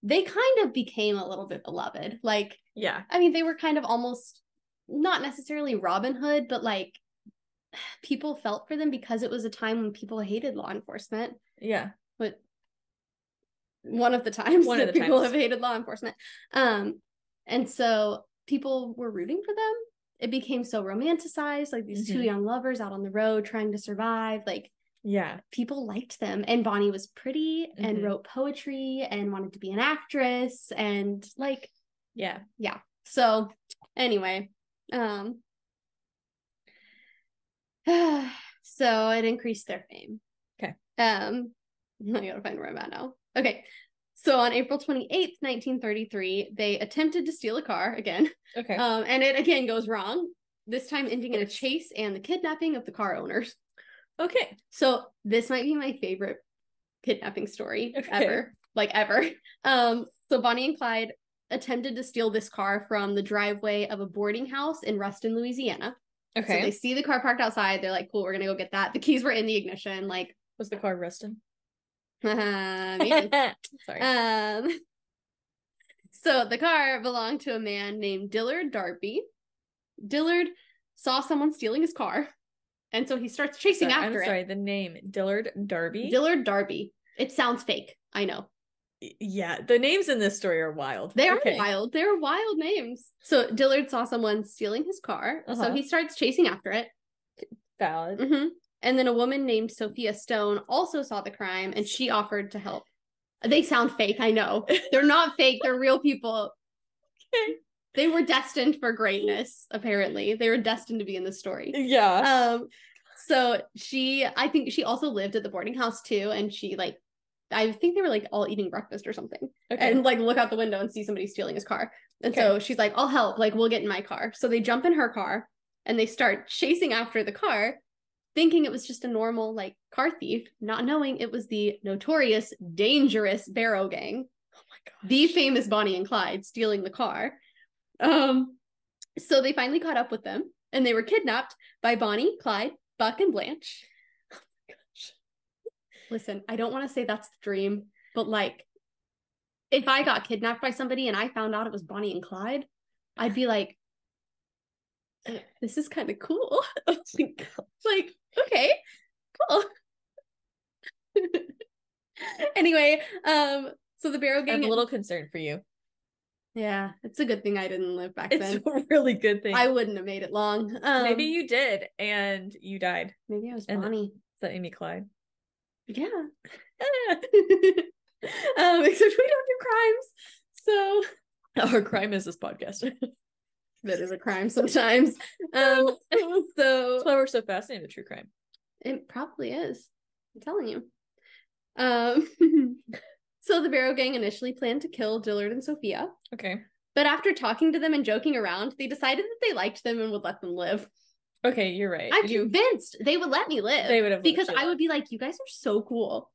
They kind of became a little bit beloved. Like, yeah. I mean, they were kind of almost not necessarily Robin Hood, but like people felt for them because it was a time when people hated law enforcement. Yeah. But one of the times that people have hated law enforcement. And so people were rooting for them. It became so romanticized, like these 2 young lovers out on the road trying to survive. Like, yeah, people liked them. And Bonnie was pretty and wrote poetry and wanted to be an actress and like, yeah. So anyway, so it increased their fame. Okay. I gotta find where I'm at now. Okay. So on April 28th, 1933, they attempted to steal a car again. Okay. And it again goes wrong, this time ending in a chase and the kidnapping of the car owners. Okay. So this might be my favorite kidnapping story ever. Like ever. So Bonnie and Clyde attempted to steal this car from the driveway of a boarding house in Ruston, Louisiana. Okay. So they see the car parked outside. They're like, cool, we're gonna go get that. The keys were in the ignition. Like, was the car Ruston? Maybe. Sorry. So the car belonged to a man named Dillard Darby. Dillard saw someone stealing his car, and so he starts chasing after it. The name Dillard Darby. Dillard Darby. It sounds fake. I know. Yeah, the names in this story are wild. They are wild. They're wild names. So Dillard saw someone stealing his car, so he starts chasing after it. Valid. And then a woman named Sophia Stone also saw the crime, and she offered to help. They sound fake, I know. They're not fake. They're real people. Okay. They were destined for greatness, apparently. They were destined to be in the story. Yeah. So I think she also lived at the boarding house too, and she like, I think they were like all eating breakfast or something. Okay. And like look out the window and see somebody stealing his car. And so she's like, I'll help. Like, we'll get in my car. So they jump in her car and they start chasing after the car, thinking it was just a normal like car thief, not knowing it was the notorious, dangerous Barrow Gang. Oh my god. The famous Bonnie and Clyde stealing the car. So they finally caught up with them and they were kidnapped by Bonnie, Clyde, Buck, and Blanche. Oh my gosh. Listen, I don't want to say that's the dream, but like if I got kidnapped by somebody and I found out it was Bonnie and Clyde, I'd be like, this is kind of cool. Like, okay, cool. Anyway, so the Barrow Gang. I'm a little concerned for you. Yeah, it's a good thing I didn't live back then. It's a really good thing. I wouldn't have made it long. Maybe you did, and you died. Maybe I was Bonnie. Is that Amy Clyde? Yeah. Except we don't do crimes, so our crime is this podcast. That is a crime sometimes. So that's why we're so fascinated with true crime. It probably is. I'm telling you. So the Barrow Gang initially planned to kill Dillard and Sophia. Okay. But after talking to them and joking around, they decided that they liked them and would let them live. Okay, you're right. I'm convinced they would let me live. They would have, because I would be like, you guys are so cool.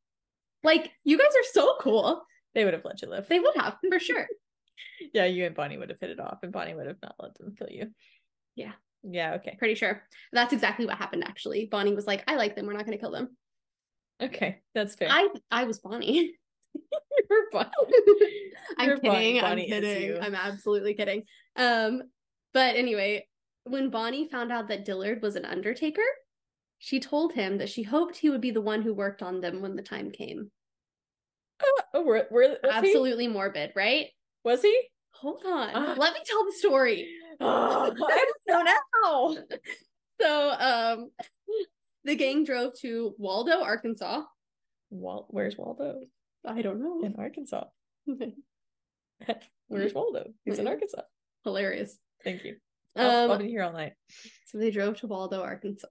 Like, you guys are so cool. They would have let you live. They would have, for sure. Yeah, you and Bonnie would have hit it off, and Bonnie would have not let them kill you. Yeah. Yeah, okay. Pretty sure. That's exactly what happened, actually. Bonnie was like, I like them. We're not going to kill them. Okay, that's fair. I was Bonnie. You're Bonnie. I'm kidding. I'm kidding. I'm absolutely kidding. But anyway, when Bonnie found out that Dillard was an undertaker, She told him that she hoped he would be the one who worked on them when the time came. Oh, was Absolutely morbid, right? Was he? Hold on. Let me tell the story. I don't know now. So, the gang drove to Waldo, Arkansas. Where's Waldo? I don't know. In Arkansas. Where's Waldo? He's in Arkansas. Hilarious. Thank you. I'll be here all night. So they drove to Waldo, Arkansas,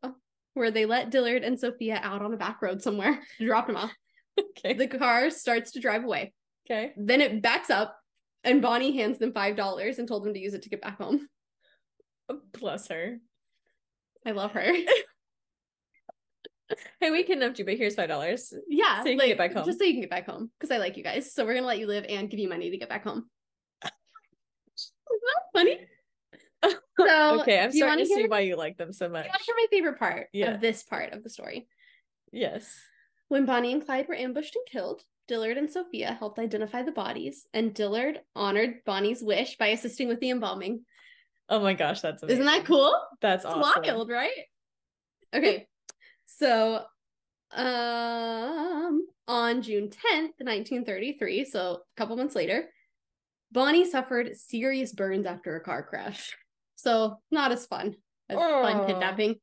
where they let Dillard and Sophia out on a back road somewhere to drop them off. Okay. The car starts to drive away. Okay. Then it backs up, and Bonnie hands them $5 and told them to use it to get back home. Bless her. I love her. Hey, we kidnapped you, but here's $5. Yeah, so you can get back home. Just so you can get back home, because I like you guys. So we're gonna let you live and give you money to get back home. Isn't that funny? So okay, I'm starting to see why you like them so much. You want to hear my favorite part of this part of the story? Yes. When Bonnie and Clyde were ambushed and killed, Dillard and Sophia helped identify the bodies, and Dillard honored Bonnie's wish by assisting with the embalming. Oh my gosh, that's amazing. Isn't that cool? That's awesome. Wild, right? Okay, so on June 10th, 1933, so a couple months later, Bonnie suffered serious burns after a car crash. So not as fun as fun kidnapping.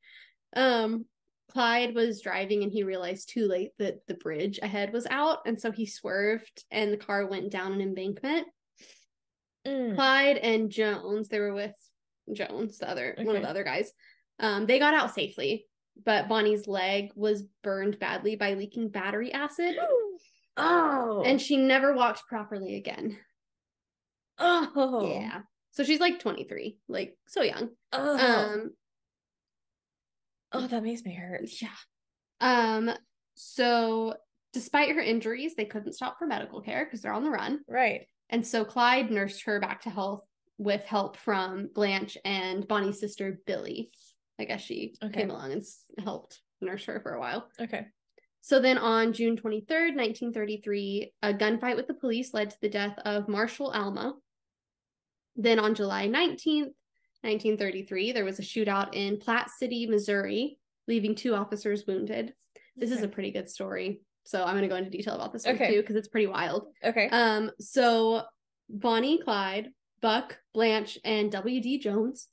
Clyde was driving and he realized too late that the bridge ahead was out, and so he swerved and the car went down an embankment. Clyde and Jones, they were with Jones, one of the other guys. They got out safely, but Bonnie's leg was burned badly by leaking battery acid. And she never walked properly again. Yeah. So she's like 23, like so young. That makes me hurt. Yeah. So despite her injuries, they couldn't stop for medical care because they're on the run. Right. And so Clyde nursed her back to health with help from Blanche and Bonnie's sister, Billy. I guess she came along and helped nurse her for a while. Okay. So then on June 23rd, 1933, a gunfight with the police led to the death of Marshall Alma. Then on July 19th, 1933, there was a shootout in Platte City, Missouri, leaving 2 officers wounded. This is a pretty good story. So I'm going to go into detail about this one too, because it's pretty wild. Okay. So Bonnie, Clyde, Buck, Blanche, and W.D. Jones.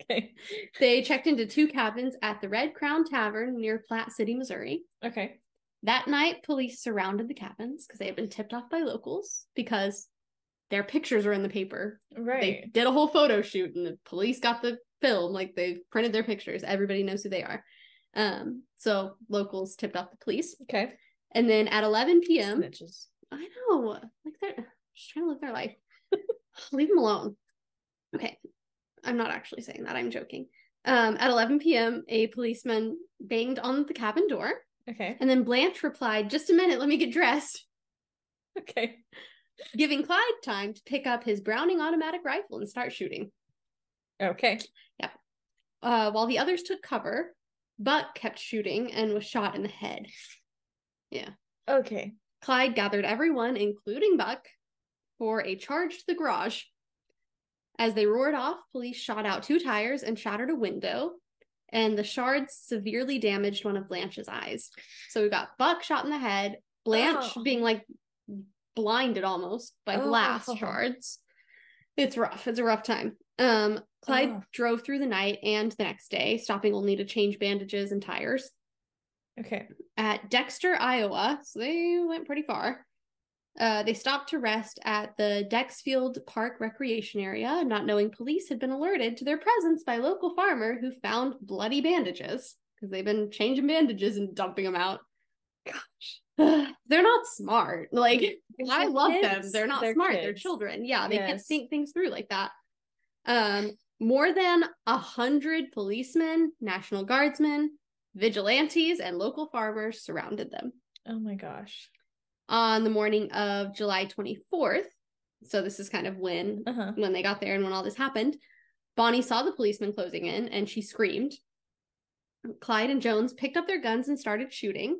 Okay. They checked into 2 cabins at the Red Crown Tavern near Platte City, Missouri. Okay. That night, police surrounded the cabins because they had been tipped off by locals because their pictures were in the paper. Right. They did a whole photo shoot and the police got the film. Like, they printed their pictures. Everybody knows who they are. So locals tipped off the police. Okay. And then at 11 p.m. Snitches. I know. Like, they're just trying to live their life. Leave them alone. Okay. I'm not actually saying that. I'm joking. At 11 p.m., a policeman banged on the cabin door. Okay. And then Blanche replied, "Just a minute, let me get dressed." Okay. Giving Clyde time to pick up his Browning automatic rifle and start shooting. Okay. Yeah. While the others took cover, Buck kept shooting and was shot in the head. Yeah. Okay. Clyde gathered everyone, including Buck, for a charge to the garage. As they roared off, police shot out 2 tires and shattered a window, and the shards severely damaged one of Blanche's eyes. So we got Buck shot in the head, Blanche being like blinded almost by glass shards. It's rough. It's a rough time. Clyde drove through the night and the next day, stopping only to change bandages and tires. Okay. At Dexter, Iowa, so they went pretty far. They stopped to rest at the Dexfield Park Recreation Area, not knowing police had been alerted to their presence by a local farmer who found bloody bandages because they've been changing bandages and dumping them out. Gosh. They're not smart. Like, I love them. They're not smart. Kids. They're children. Yeah, they can't think things through like that. More than 100 policemen, National Guardsmen, vigilantes, and local farmers surrounded them. Oh my gosh. On the morning of July 24th, so this is kind of when they got there and when all this happened, Bonnie saw the policemen closing in and she screamed. Clyde and Jones picked up their guns and started shooting.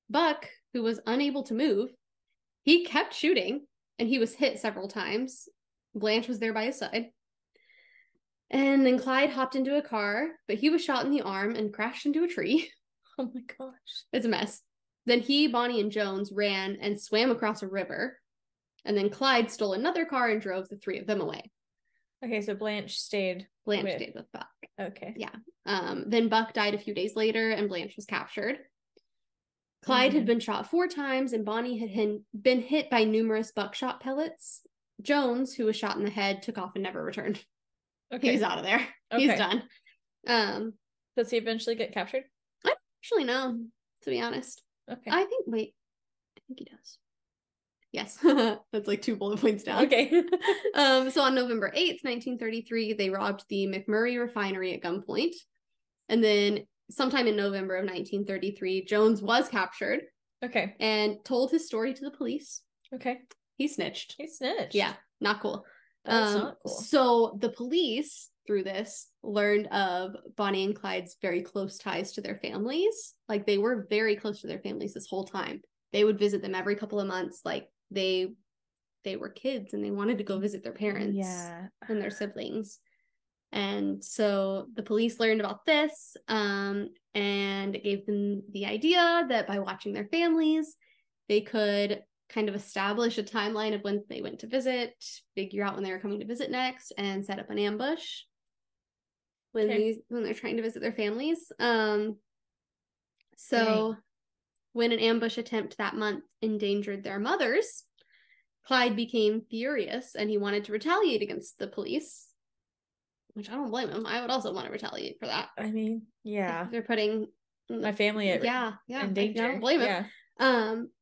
Buck, who was unable to move, he kept shooting and he was hit several times. Blanche was there by his side. And then Clyde hopped into a car, but he was shot in the arm and crashed into a tree. Oh my gosh. It's a mess. Then he, Bonnie, and Jones ran and swam across a river. And then Clyde stole another car and drove the three of them away. Okay, so Blanche stayed with Buck. Okay. Yeah. Then Buck died a few days later and Blanche was captured. Clyde had been shot 4 times and Bonnie had been hit by numerous buckshot pellets. Jones, who was shot in the head, took off and never returned. Okay. He's out of there. Okay. He's done. Does he eventually get captured? I don't actually know, to be honest. Okay. I think he does. Yes. That's like 2 bullet points down. Okay. So on November 8th, 1933, they robbed the McMurray refinery at gunpoint. And then sometime in November of 1933, Jones was captured. Okay. And told his story to the police. Okay. He snitched. Yeah, not cool. That's not cool. So the police, through this, learned of Bonnie and Clyde's very close ties to their families. Like, they were very close to their families this whole time. They would visit them every couple of months. Like, they were kids and they wanted to go visit their parents and their siblings. And so the police learned about this, and it gave them the idea that by watching their families, they could kind of establish a timeline of when they went to visit, figure out when they were coming to visit next, and set up an ambush when they're trying to visit their families. So when an ambush attempt that month endangered their mothers, Clyde became furious and he wanted to retaliate against the police, which I don't blame him. I would also want to retaliate for that. I mean, yeah. If they're putting my family at in danger. I don't blame him.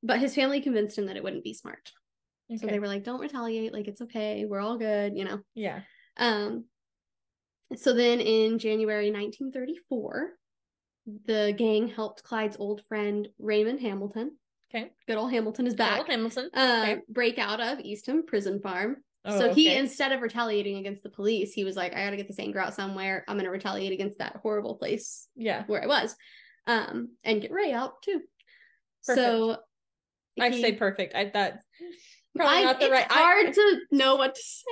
But his family convinced him that it wouldn't be smart. Okay. So they were like, don't retaliate. Like, it's okay. We're all good, you know? Yeah. So then in January 1934, the gang helped Clyde's old friend, Raymond Hamilton. Okay. Good old Hamilton is back. Good old Hamilton. Break out of Eastham Prison Farm. So he, instead of retaliating against the police, he was like, I got to get this anger out somewhere. I'm going to retaliate against that horrible place where I was. And get Ray out too. Perfect. So I say perfect. I thought probably not the right. It's hard to know what to say.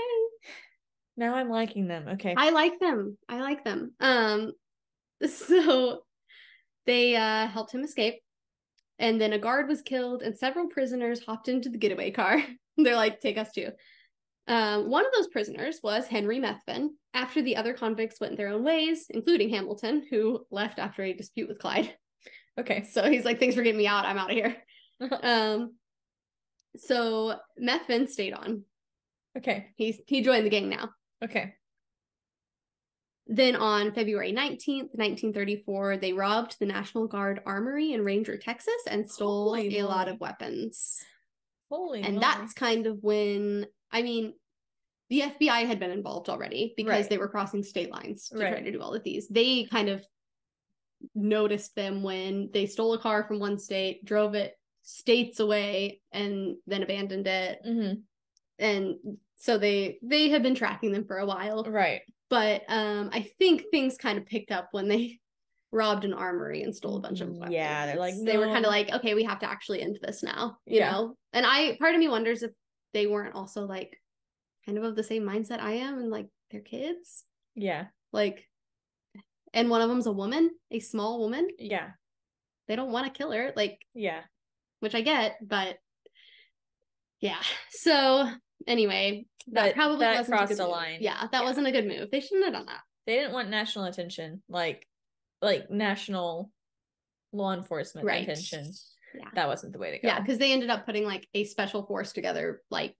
Now I'm liking them. Okay. I like them. So they helped him escape. And then a guard was killed and several prisoners hopped into the getaway car. They're like, take us too. One of those prisoners was Henry Methvin. After the other convicts went their own ways, including Hamilton, who left after a dispute with Clyde. Okay. So he's like, thanks for getting me out. I'm out of here. So Methvin stayed on. Okay. He joined the gang now. Okay. Then on February 19th, 1934, they robbed the National Guard Armory in Ranger, Texas, and stole a lot of weapons. And that's kind of when, I mean, the FBI had been involved already because they were crossing state lines to try to do all of these. They kind of noticed them when they stole a car from one state, drove it states away, and then abandoned it. Mm-hmm. And so they had been tracking them for a while. Right. But I think things kind of picked up when they robbed an armory and stole a bunch of weapons. Yeah, they're like, they were kind of like, okay, we have to actually end this now, you know? And part of me wonders if they weren't also like kind of the same mindset I am, and like they're kids. Yeah. Like, and one of them's a woman, a small woman. Yeah. They don't want to kill her. Like, yeah. Which I get, but yeah. So anyway, that wasn't crossed a line. Yeah, that wasn't a good move. They shouldn't have done that. They didn't want national attention, like national law enforcement attention. Yeah. That wasn't the way to go. Yeah, because they ended up putting like a special force together, like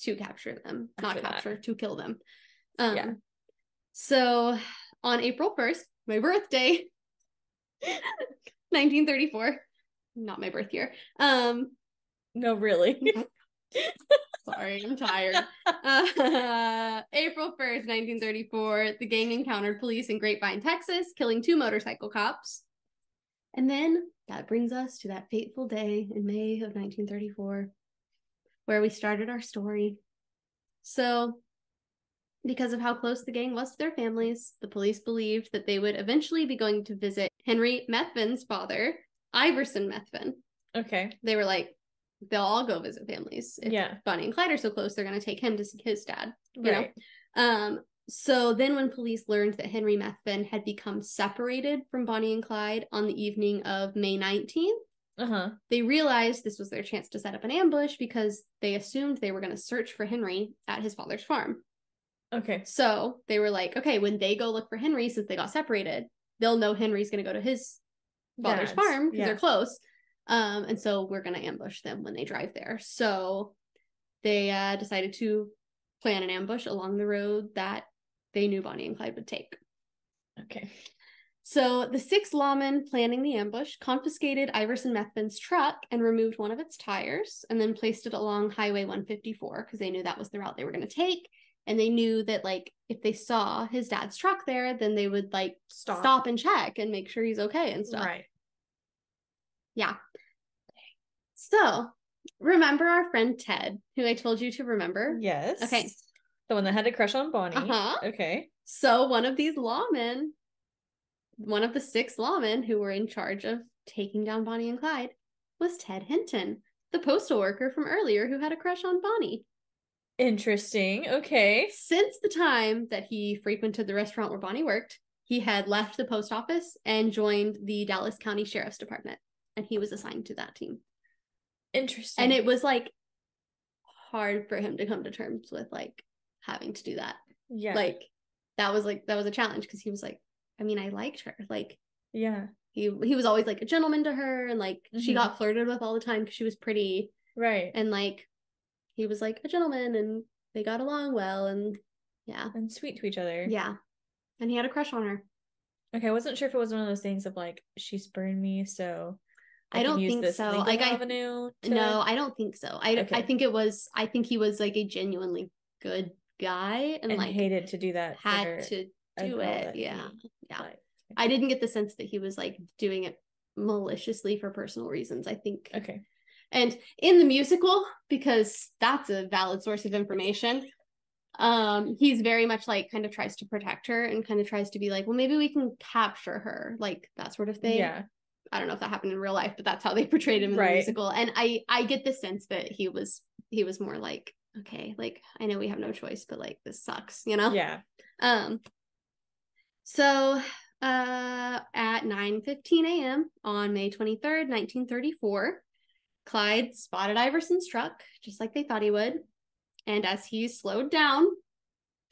to capture them, to kill them. So on April 1st, my birthday, 1934, not my birth year. No, really. Sorry, I'm tired. April 1st, 1934, the gang encountered police in Grapevine, Texas, killing 2 motorcycle cops. And then that brings us to that fateful day in May of 1934, where we started our story. So, because of how close the gang was to their families, the police believed that they would eventually be going to visit Henry Methvin's father, Iverson Methvin. Okay. They were like, they'll all go visit families. If Bonnie and Clyde are so close, they're going to take him to see his dad, you know? So then when police learned that Henry Methvin had become separated from Bonnie and Clyde on the evening of May 19th, they realized this was their chance to set up an ambush because they assumed they were going to search for Henry at his father's farm. Okay. So they were like, okay, when they go look for Henry, since they got separated, they'll know Henry's going to go to his father's farm because they're close. And so we're going to ambush them when they drive there. So they decided to plan an ambush along the road that they knew Bonnie and Clyde would take. Okay. So the 6 lawmen planning the ambush confiscated Iverson Methvin's truck and removed one of its tires and then placed it along Highway 154 because they knew that was the route they were going to take. And they knew that, like, if they saw his dad's truck there, then they would, like, stop and check and make sure he's okay and stuff. Right. Yeah. So, remember our friend Ted, who I told you to remember? Yes. Okay. The one that had a crush on Bonnie. Okay. So, one of these lawmen, one of the 6 lawmen who were in charge of taking down Bonnie and Clyde, was Ted Hinton, the postal worker from earlier who had a crush on Bonnie. Interesting. Okay. Since the time that he frequented the restaurant where Bonnie worked, he had left the post office and joined the Dallas County Sheriff's Department, and he was assigned to that team. Interesting. And it was, like, hard for him to come to terms with, like, having to do that. Yeah. Like, that was a challenge because he was like, I mean, I liked her. Like, yeah. He was always, like, a gentleman to her, and, like, she got flirted with all the time because she was pretty. Right. And, like, he was, like, a gentleman, and they got along well, and yeah. And sweet to each other. Yeah. And he had a crush on her. Okay, I wasn't sure if it was one of those things of, like, she spurned me, so I don't think so. Like, avenue to... No, I don't think so. I think he was, like, a genuinely good guy, and like, hated to do that. Had to do it. Yeah. I didn't get the sense that he was, like, doing it maliciously for personal reasons, I think. Okay. And in the musical, because that's a valid source of information, he's very much, like, kind of tries to protect her and kind of tries to be like, well, maybe we can capture her, like, that sort of thing. Yeah. I don't know if that happened in real life, but that's how they portrayed him in the musical. And I get the sense that he was more like, okay, like, I know we have no choice, but, like, this sucks, you know? Yeah. So at 9:15 a.m. on May 23rd, 1934, Clyde spotted Iverson's truck, just like they thought he would. And as he slowed down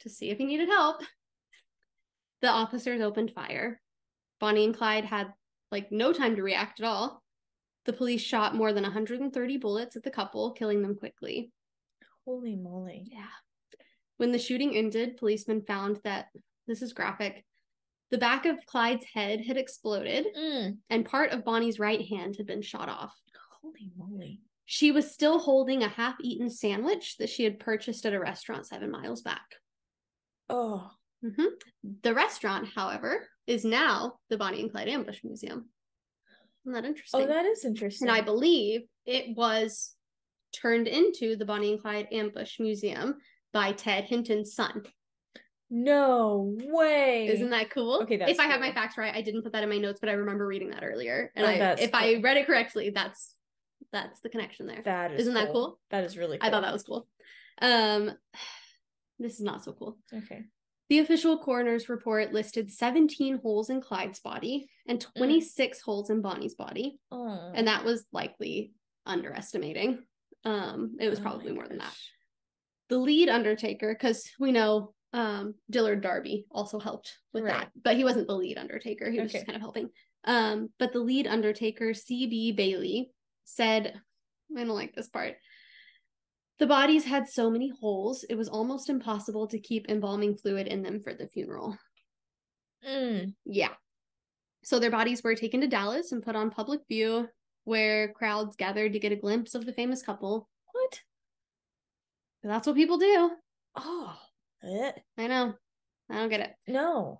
to see if he needed help, the officers opened fire. Bonnie and Clyde had, like, no time to react at all. The police shot more than 130 bullets at the couple, killing them quickly. Holy moly. Yeah. When the shooting ended, policemen found that, this is graphic, the back of Clyde's head had exploded, and part of Bonnie's right hand had been shot off. Holy moly. She was still holding a half-eaten sandwich that she had purchased at a restaurant 7 miles back. Oh. The restaurant, however, is now the Bonnie and Clyde Ambush Museum. Isn't that interesting? Oh, that is interesting. And I believe it was turned into the Bonnie and Clyde Ambush Museum by Ted Hinton's son. No way. Isn't that cool? Okay, that's if I have my facts right, I didn't put that in my notes, but I remember reading that earlier. And I read it correctly, that's the connection there. That is Isn't that cool? That is really cool. I thought that was cool. This is not so cool. Okay. The official coroner's report listed 17 holes in Clyde's body and 26 holes in Bonnie's body. Oh. And that was likely underestimating. It was probably more than that. The lead undertaker, because we know Dillard Darby also helped with that, but he wasn't the lead undertaker. He was just kind of helping. But the lead undertaker, C.B. Bailey, said, I don't like this part, the bodies had so many holes, it was almost impossible to keep embalming fluid in them for the funeral. Yeah. So their bodies were taken to Dallas and put on public view, where crowds gathered to get a glimpse of the famous couple. What? That's what people do. Oh. I know. I don't get it. No.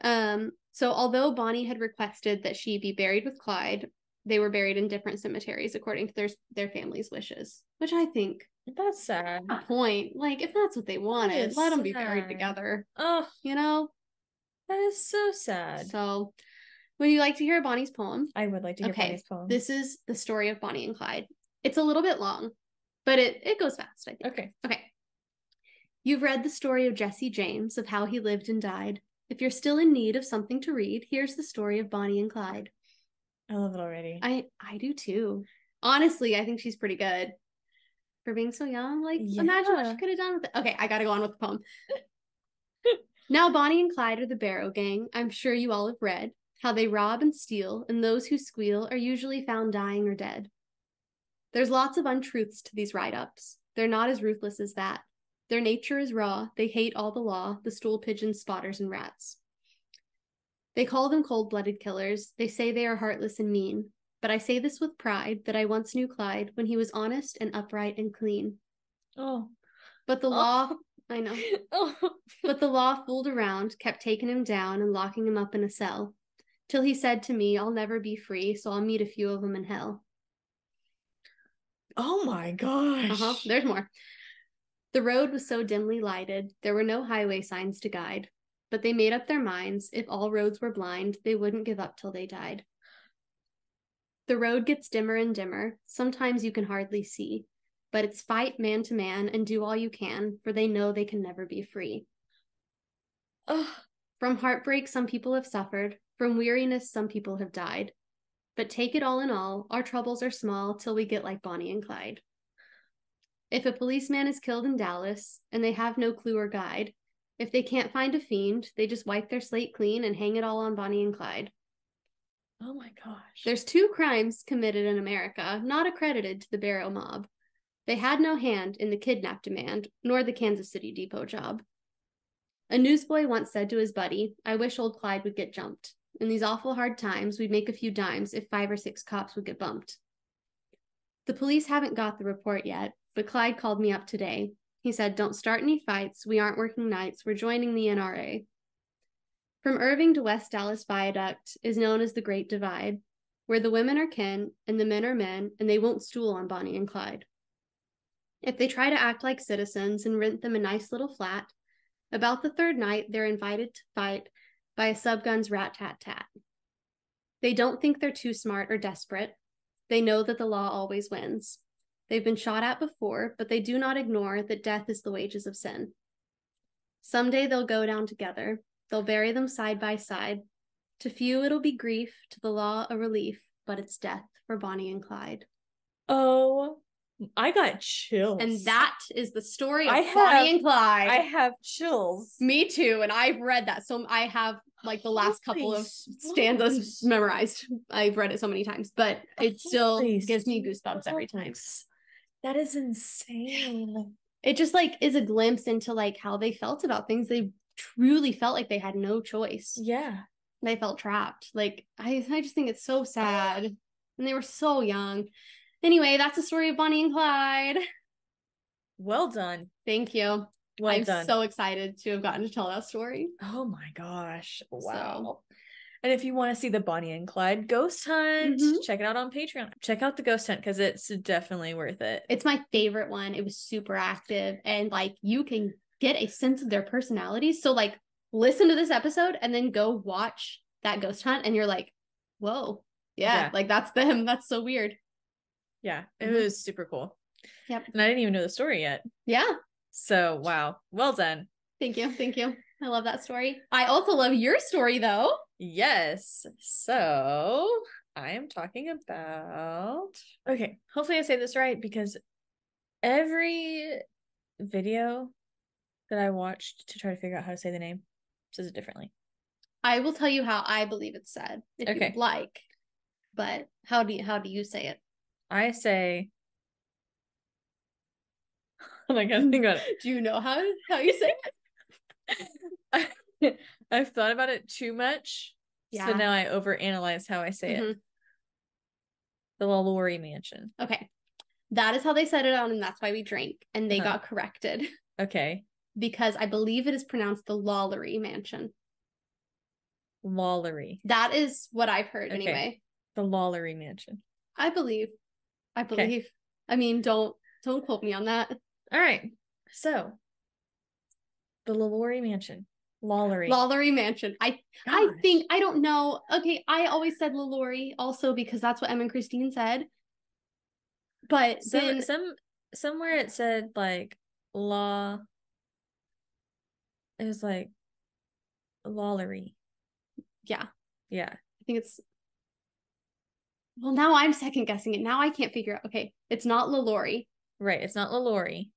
So although Bonnie had requested that she be buried with Clyde, they were buried in different cemeteries according to their family's wishes, which I think that's sad. A point. Like, if that's what they wanted, let them be buried together. Oh, you know, that is so sad. So, would you like to hear Bonnie's poem? I would like to hear Bonnie's poem. This is the story of Bonnie and Clyde. It's a little bit long, but it goes fast, I think. Okay. You've read the story of Jesse James, of how he lived and died. If you're still in need of something to read, here's the story of Bonnie and Clyde. I love it already. I do too. Honestly, I think she's pretty good for being so young. Like, imagine what she could have done with it. Okay, I gotta go on with the poem. Now, Bonnie and Clyde are the Barrow Gang. I'm sure you all have read how they rob and steal, and those who squeal are usually found dying or dead. There's lots of untruths to these write-ups. They're not as ruthless as that. Their nature is raw. They hate all the law, the stool pigeons, spotters, and rats. They call them cold-blooded killers. They say they are heartless and mean. But I say this with pride that I once knew Clyde when he was honest and upright and clean. Oh. But the law, I know. But the law fooled around, kept taking him down and locking him up in a cell. Till he said to me, I'll never be free, so I'll meet a few of them in hell. Oh my gosh. There's more. The road was so dimly lighted, there were no highway signs to guide. But they made up their minds, if all roads were blind, they wouldn't give up till they died. The road gets dimmer and dimmer. Sometimes you can hardly see. But it's fight man to man and do all you can, for they know they can never be free. From heartbreak, some people have suffered. From weariness, some people have died. But take it all in all, our troubles are small till we get like Bonnie and Clyde. If a policeman is killed in Dallas and they have no clue or guide, if they can't find a fiend, they just wipe their slate clean and hang it all on Bonnie and Clyde. Oh my gosh. There's 2 crimes committed in America, not accredited to the Barrow mob. They had no hand in the kidnap demand, nor the Kansas City depot job. A newsboy once said to his buddy, I wish old Clyde would get jumped. In these awful hard times, we'd make a few dimes if 5 or 6 cops would get bumped. The police haven't got the report yet, but Clyde called me up today. He said, don't start any fights. We aren't working nights. We're joining the NRA. From Irving to West Dallas Viaduct is known as the Great Divide, where the women are kin and the men are men, and they won't stool on Bonnie and Clyde. If they try to act like citizens and rent them a nice little flat, about the 3rd night, they're invited to fight by a subgun's rat-tat-tat. They don't think they're too smart or desperate. They know that the law always wins. They've been shot at before, but they do not ignore that death is the wages of sin. Someday they'll go down together. They'll bury them side by side. To few it'll be grief, to the law a relief, but it's death for Bonnie and Clyde. Oh, I got chills. And that is the story of Bonnie and Clyde. I have chills. Me too, and I've read that. So I have like the last couple of stanzas memorized. I've read it so many times, but it still gives me goosebumps every time. That is insane. It just like is a glimpse into like how they felt about things. They truly felt like they had no choice. Yeah. They felt trapped. Like I just think it's so sad. And they were so young. Anyway, that's the story of Bonnie and Clyde. Well done. Thank you. I'm so excited to have gotten to tell that story. Oh my gosh. Wow. And if you want to see the Bonnie and Clyde ghost hunt, check it out on Patreon. Check out the ghost hunt because it's definitely worth it. It's my favorite one. It was super active and like you can get a sense of their personalities. So like listen to this episode and then go watch that ghost hunt and you're like, whoa, yeah. Like that's them. That's so weird. Yeah, it was super cool. Yep. And I didn't even know the story yet. Yeah. So, wow. Well done. Thank you. Thank you. I love that story. I also love your story, though. Yes. So, I am talking about... Okay, hopefully I say this right because every video that I watched to try to figure out how to say the name says it differently. I will tell you how I believe it's said, if you'd like. But how do you say it? I say... I gotta think about it. Do you know how you say it? I've thought about it too much. Yeah. So now I overanalyze how I say it. The LaLaurie Mansion. Okay. That is how they said it on, and that's why we drank. And they got corrected. Okay. Because I believe it is pronounced the LaLaurie Mansion. LaLaurie. That is what I've heard anyway. The LaLaurie Mansion. I believe. Okay. I mean, don't quote me on that. All right. So, the LaLaurie Mansion. LaLaurie Mansion. I think, I don't know. Okay, I always said LaLaurie also because that's what Em and Christine said. But somewhere it said like La It was like Lollery. Yeah. Yeah. I think it's. Well, now I'm second guessing it. Now I can't figure out. Okay, it's not LaLaurie. Right. It's not LaLaurie,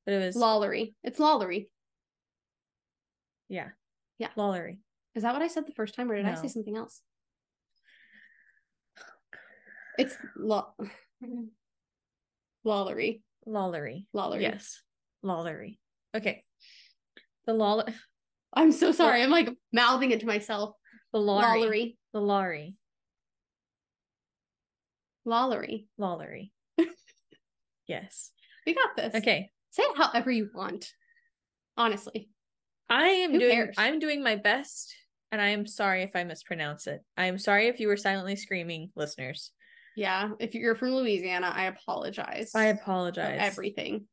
but it was Lollery. It's Lollery. Yeah. Yeah. Lollery. Is that what I said the first time, or did I No. say something else? It's Lollery. Lollery. Lollery. Yes. Lollery. Okay. The Lollery. I'm so sorry. I'm like mouthing it to myself. The Lollery. The Lollery. Lollery. Lollery. Yes. We got this. Okay. Say it however you want. Honestly. I'm doing my best, and I am sorry if I mispronounce it. I am sorry if you were silently screaming, listeners. Yeah. If you're from Louisiana, I apologize. I apologize. For everything.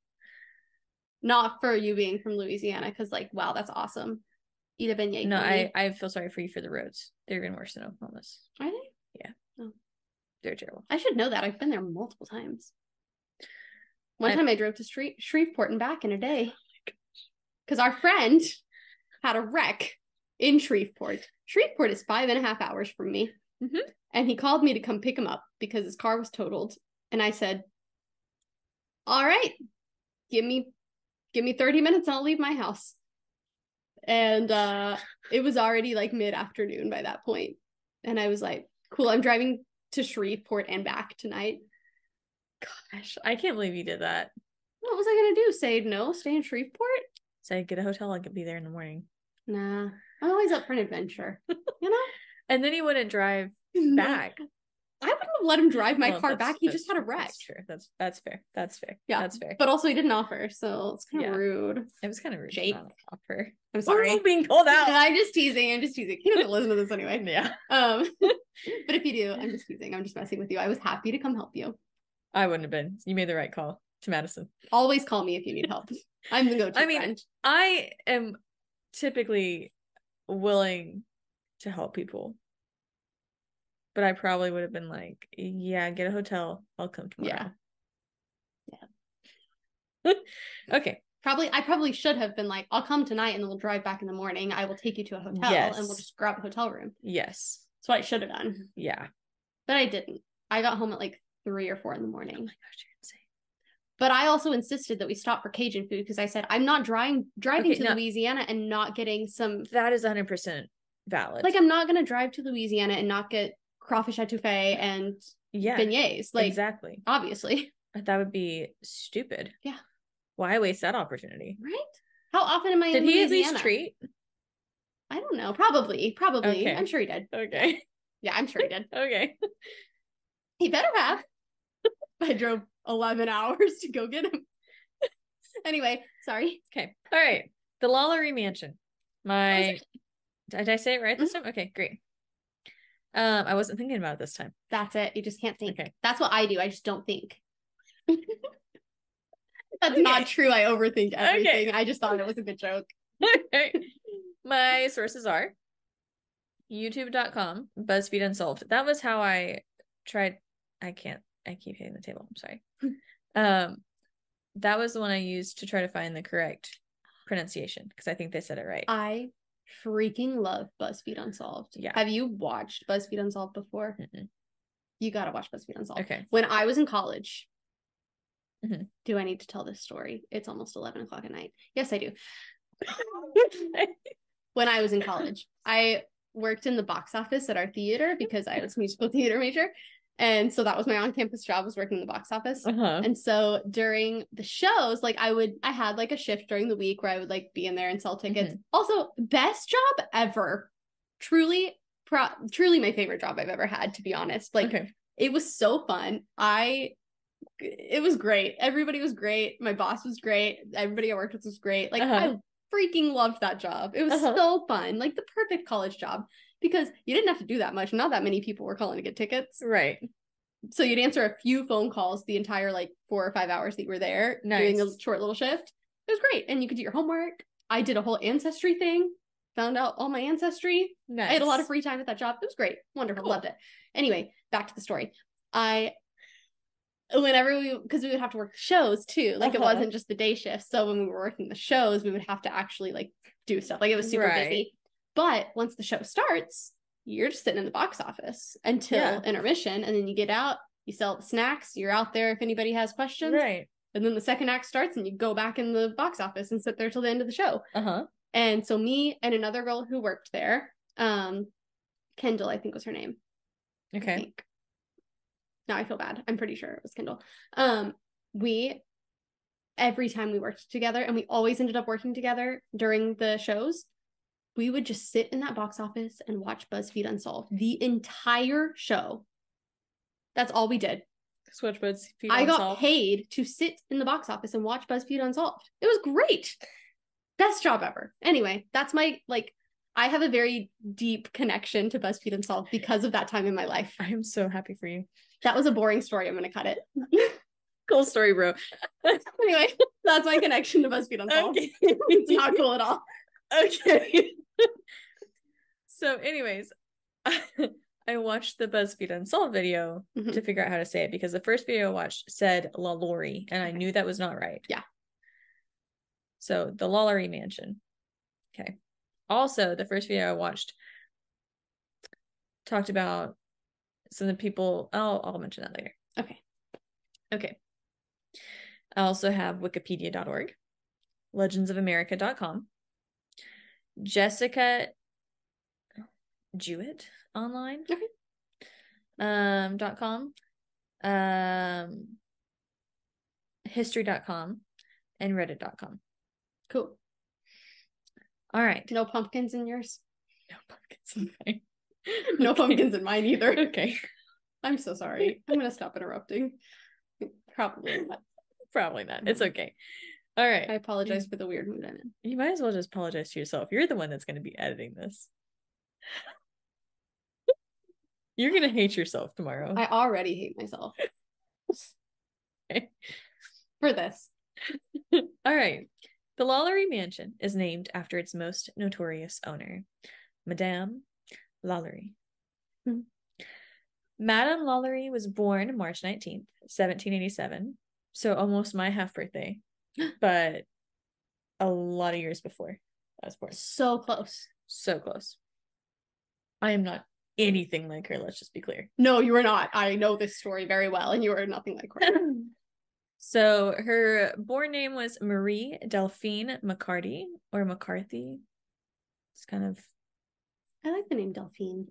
Not for you being from Louisiana, because like, wow, that's awesome. Eat a beignet. No, I feel sorry for you for the roads. They're even worse than Oklahoma's. Are they? Yeah. Oh. They're terrible. I should know that. I've been there multiple times. One time I drove to Shreveport and back in a day. Because our friend had a wreck in Shreveport. Shreveport is 5.5 hours from me. Mm-hmm. And he called me to come pick him up because his car was totaled. And I said, all right, give me 30 minutes and I'll leave my house. And it was already like mid-afternoon by that point. And I was like, cool, I'm driving to Shreveport and back tonight. Gosh, I can't believe you did that. What was I going to do? Say no? Stay in Shreveport? Say, get a hotel, I could be there in the morning. Nah, I'm always up for an adventure, you know? And then he wouldn't drive back. I wouldn't have let him drive my car back. He just had a wreck. That's true. That's fair. That's fair. Yeah, that's fair. But also he didn't offer, so it's kind of rude. It was kind of rude. Jake, not to offer. I'm sorry. Being called out. I'm just teasing. He doesn't listen to this anyway. Yeah. But if you do, I'm just teasing. I'm just messing with you. I was happy to come help you. I wouldn't have been. You made the right call to Madison. Always call me if you need help. I'm the go-to friend. I am typically willing to help people. But I probably would have been like, yeah, get a hotel. I'll come tomorrow. Yeah. Okay. I probably should have been like, I'll come tonight and then we'll drive back in the morning. I will take you to a hotel and we'll just grab a hotel room. Yes. That's what I should have done. Yeah. But I didn't. I got home at like 3 or 4 in the morning. Oh my gosh, you're insane. But I also insisted that we stop for Cajun food because I said, I'm not driving to Louisiana and not getting some. That is 100% valid. Like, I'm not going to drive to Louisiana and not get crawfish etouffee and beignets. Like, exactly. Obviously. That would be stupid. Yeah. Why waste that opportunity? Right? How often am I in Louisiana? Did he at least treat? I don't know. Probably. Okay. I'm sure he did. Okay. Yeah, I'm sure he did. Okay. He better have. I drove 11 hours to go get him. Anyway, sorry. Okay. All right. The Lollery Mansion. Did I say it right this time? Okay, great. I wasn't thinking about it this time. That's it. You just can't think. Okay. That's what I do. I just don't think. That's not true. I overthink everything. Okay. I just thought it was a good joke. Okay. My sources are youtube.com, BuzzFeed Unsolved. That was how I tried. I keep hitting the table. I'm sorry. That was the one I used to try to find the correct pronunciation because I think they said it right. I freaking love BuzzFeed Unsolved. Yeah. Have you watched BuzzFeed Unsolved before? Mm-mm. You gotta watch BuzzFeed Unsolved. Okay. When I was in college, do I need to tell this story? It's almost 11 o'clock at night. Yes, I do. When I was in college, I worked in the box office at our theater because I was a musical theater major. And so that was my on-campus job, was working in the box office. And so during the shows, like I had like a shift during the week where I would like be in there and sell tickets. Also, best job ever. Truly my favorite job I've ever had, to be honest. Like it was so fun. It was great. Everybody was great. My boss was great. Everybody I worked with was great. Like I freaking loved that job. It was so fun. Like the perfect college job. Because you didn't have to do that much. Not that many people were calling to get tickets. Right. So you'd answer a few phone calls the entire like 4 or 5 hours that you were there doing a short little shift. It was great. And you could do your homework. I did a whole ancestry thing. Found out all my ancestry. Nice. I had a lot of free time at that job. It was great. Wonderful. Cool. Loved it. Anyway, back to the story. I whenever because we would have to work the shows too. Like it Uh-huh. wasn't just the day shift. So when we were working the shows, we would have to actually like do stuff. Like it was super Right. busy. But once the show starts, you're just sitting in the box office until Yeah. intermission, and then you get out, you sell the snacks, you're out there if anybody has questions. Right. And then the second act starts and you go back in the box office and sit there till the end of the show. Uh-huh. And so me and another girl who worked there, Kendall, I think was her name. Okay. I think. Now I feel bad. I'm pretty sure it was Kendall. We every time we worked together, and we always ended up working together during the shows, we would just sit in that box office and watch BuzzFeed Unsolved the entire show. That's all we did. Switch BuzzFeed I got Unsolved. paid to sit in the box office and watch BuzzFeed Unsolved. It was great. Best job ever. Anyway, that's my, like, I have a very deep connection to BuzzFeed Unsolved because of that time in my life. I am so happy for you. That was a boring story. I'm going to cut it. Cool story, bro. Anyway, that's my connection to BuzzFeed Unsolved. Okay. It's not cool at all. Okay. So, anyways, I watched the BuzzFeed Unsolved video to figure out how to say it because the first video I watched said LaLaurie, and I knew that was not right. Yeah. So the LaLaurie Mansion. Okay. Also, the first video I watched talked about some of the people. I'll mention that later. Okay. I also have Wikipedia.org, legendsofamerica.com, Jessica Jewett online. Okay. .com, history.com, and reddit.com. Cool. All right. No pumpkins in yours? No pumpkins in mine. No Okay. pumpkins in mine either. Okay. I'm so sorry. I'm going to stop interrupting. Probably not. Probably not. It's okay. All right. I apologize for the weird mood I'm in. You might as well just apologize to yourself. You're the one that's going to be editing this. You're going to hate yourself tomorrow. I already hate myself. Okay. For this. All right. The LaLaurie Mansion is named after its most notorious owner, Madame LaLaurie. Madame LaLaurie was born March 19th, 1787. So almost my half birthday, but a lot of years before I was born. So close. So close. I am not anything like her, let's just be clear. No, you are not. I know this story very well, and you are nothing like her. So her born name was Marie Delphine McCarty or McCarthy. It's kind of. I like the name Delphine.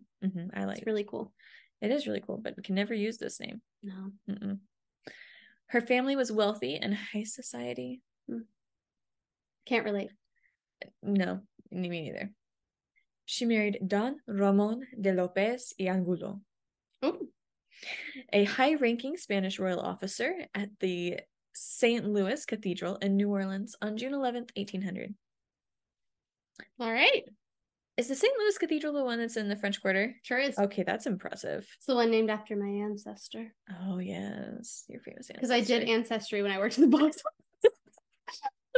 I like. It's really cool. It is really cool, but we can never use this name. No. Her family was wealthy and high society. Can't relate. No, me neither. She married Don Ramon de Lopez y Angulo, a high-ranking Spanish royal officer at the St. Louis Cathedral in New Orleans on June 11th, 1800. All right. Is the St. Louis Cathedral the one that's in the French Quarter? Sure is. Okay, that's impressive. It's the one named after my ancestor. Oh, yes. Your famous ancestor. Because I did ancestry when I worked in the box office.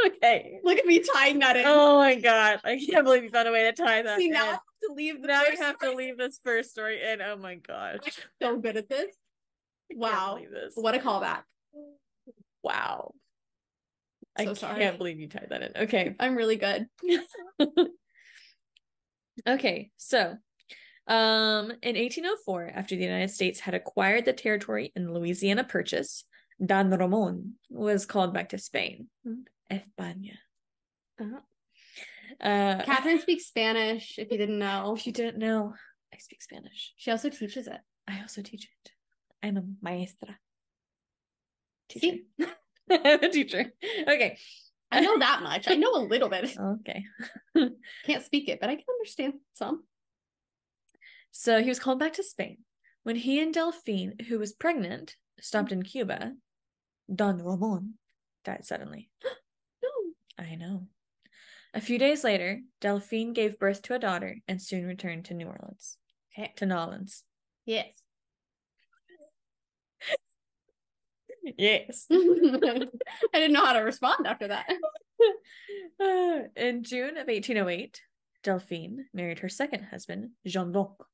Okay. Look at me tying that in. Oh my god. I can't believe you found a way to tie that See, in. now I have to leave the Now first you have to leave this first story in. Oh my gosh. I'm so good at this. Wow. This. What a callback. Wow. So I sorry. can't believe you tied that in. Okay. I'm really good. Okay, so in 1804, after the United States had acquired the territory in Louisiana Purchase, Don Ramon was called back to Spain. España. Catherine speaks Spanish, if you didn't know. If you didn't know, I speak Spanish. She also teaches it. I also teach it. I'm a maestra. Teacher. I'm a teacher. Okay. I know that much. I know a little bit. Okay. Can't speak it, but I can understand some. So he was called back to Spain. When he and Delphine, who was pregnant, stopped in Cuba, Don Ramon died suddenly. No. I know. A few days later, Delphine gave birth to a daughter and soon returned to New Orleans. Okay. To Nolans. Yes. Yes. I didn't know how to respond after that. In June of 1808, Delphine married her second husband, Jean d'Arc.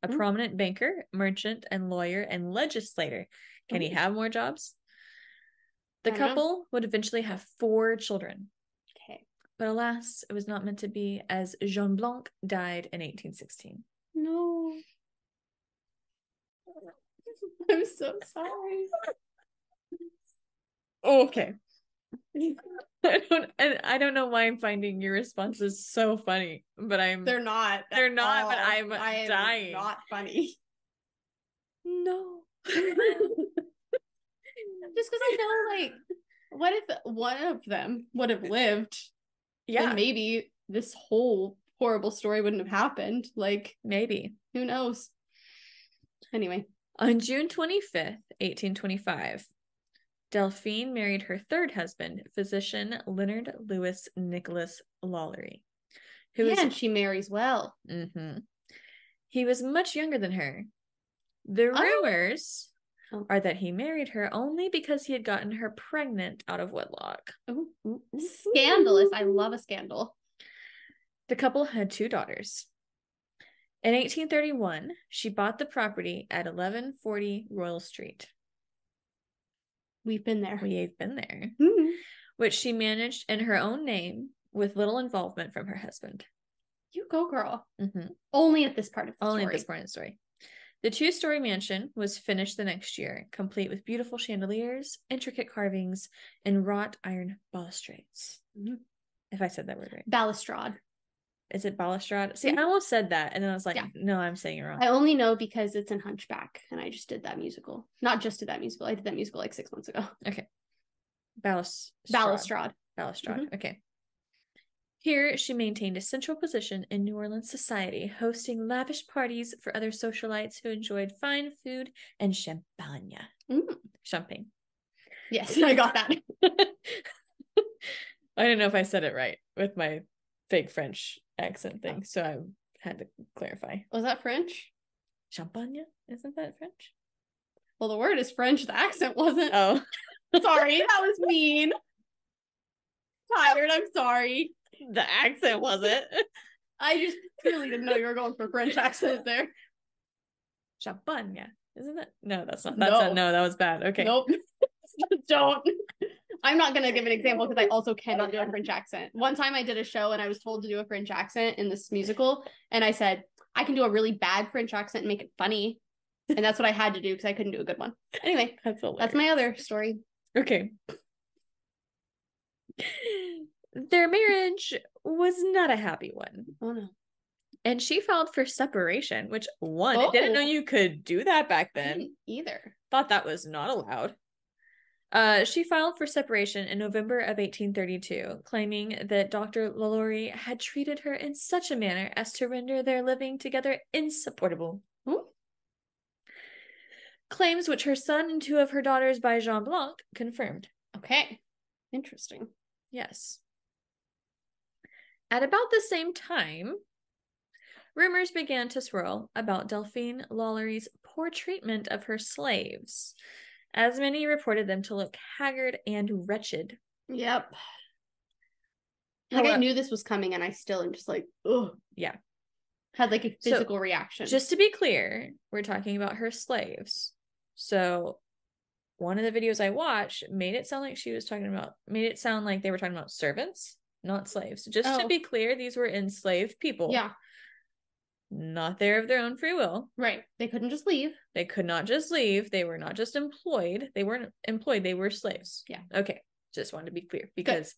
a prominent banker, merchant, and lawyer and legislator. Can he have more jobs? The couple would eventually have 4 children. Okay. But alas, it was not meant to be, as Jean Blanc died in 1816. No. I'm so sorry. Okay. I don't know why I'm finding your responses so funny, but They're not. They're not, but I'm dying. Not funny. No. Just because I know, like, what if one of them would have lived? Yeah. Then maybe this whole horrible story wouldn't have happened. Like, maybe. Who knows? Anyway. On June 25th, 1825, Delphine married her 3rd husband, physician Leonard Louis Nicholas Lalaurie. And she marries well. Mm-hmm. He was much younger than her. The rumors are that he married her only because he had gotten her pregnant out of wedlock. Ooh. Scandalous. I love a scandal. The couple had 2 daughters. In 1831, she bought the property at 1140 Royal Street. We've been there. Which she managed in her own name with little involvement from her husband. You go, girl. Mm-hmm. Only at this part of the story. Only at this point in the story. The 2-story mansion was finished the next year, complete with beautiful chandeliers, intricate carvings, and wrought iron balustrades. Mm-hmm. If I said that word right. Balustrade. Is it balustrade? See, I almost said that, and then I was like, no, I'm saying it wrong. I only know because it's in Hunchback, and I just did that musical. Not just did that musical. I did that musical like 6 months ago. Okay. Balustrade. Mm-hmm. Okay. Here, she maintained a central position in New Orleans society, hosting lavish parties for other socialites who enjoyed fine food and champagne. Champagne. Yes, I got that. I don't know if I said it right with my fake French accent thing, so I had to clarify. Was that French? Champagne? Isn't that French? Well, the word is French. The accent wasn't. Oh. Sorry, that was mean. Tired, I'm sorry. The accent wasn't. I just really didn't know you were going for French accent there. Champagne, isn't it? No, that's not. No, that was bad. Okay. Nope. Don't. I'm not going to give an example because I also cannot do a French accent. One time I did a show and I was told to do a French accent in this musical. And I said, I can do a really bad French accent and make it funny. And that's what I had to do because I couldn't do a good one. Anyway, that's my other story. Okay. Their marriage was not a happy one. Oh, no. And she filed for separation, which I didn't know you could do that back then. I didn't either. Thought that was not allowed. She filed for separation in November of 1832, claiming that Dr. Lalaurie had treated her in such a manner as to render their living together insupportable. Claims which her son and 2 of her daughters by Jean Blanc confirmed. Okay. Interesting. Yes. At about the same time, rumors began to swirl about Delphine Lalaurie's poor treatment of her slaves, as many reported them to look haggard and wretched. Yep. I knew this was coming and I still am just like, ugh. Yeah. Had like a physical reaction. Just to be clear, we're talking about her slaves. So one of the videos I watched made it sound like they were talking about servants, not slaves. Just to be clear, these were enslaved people. Yeah. Not there of their own free will. Right. They couldn't just leave. They could not just leave. They were not just employed. They weren't employed. They were slaves. Yeah. Okay. Just wanted to be clear because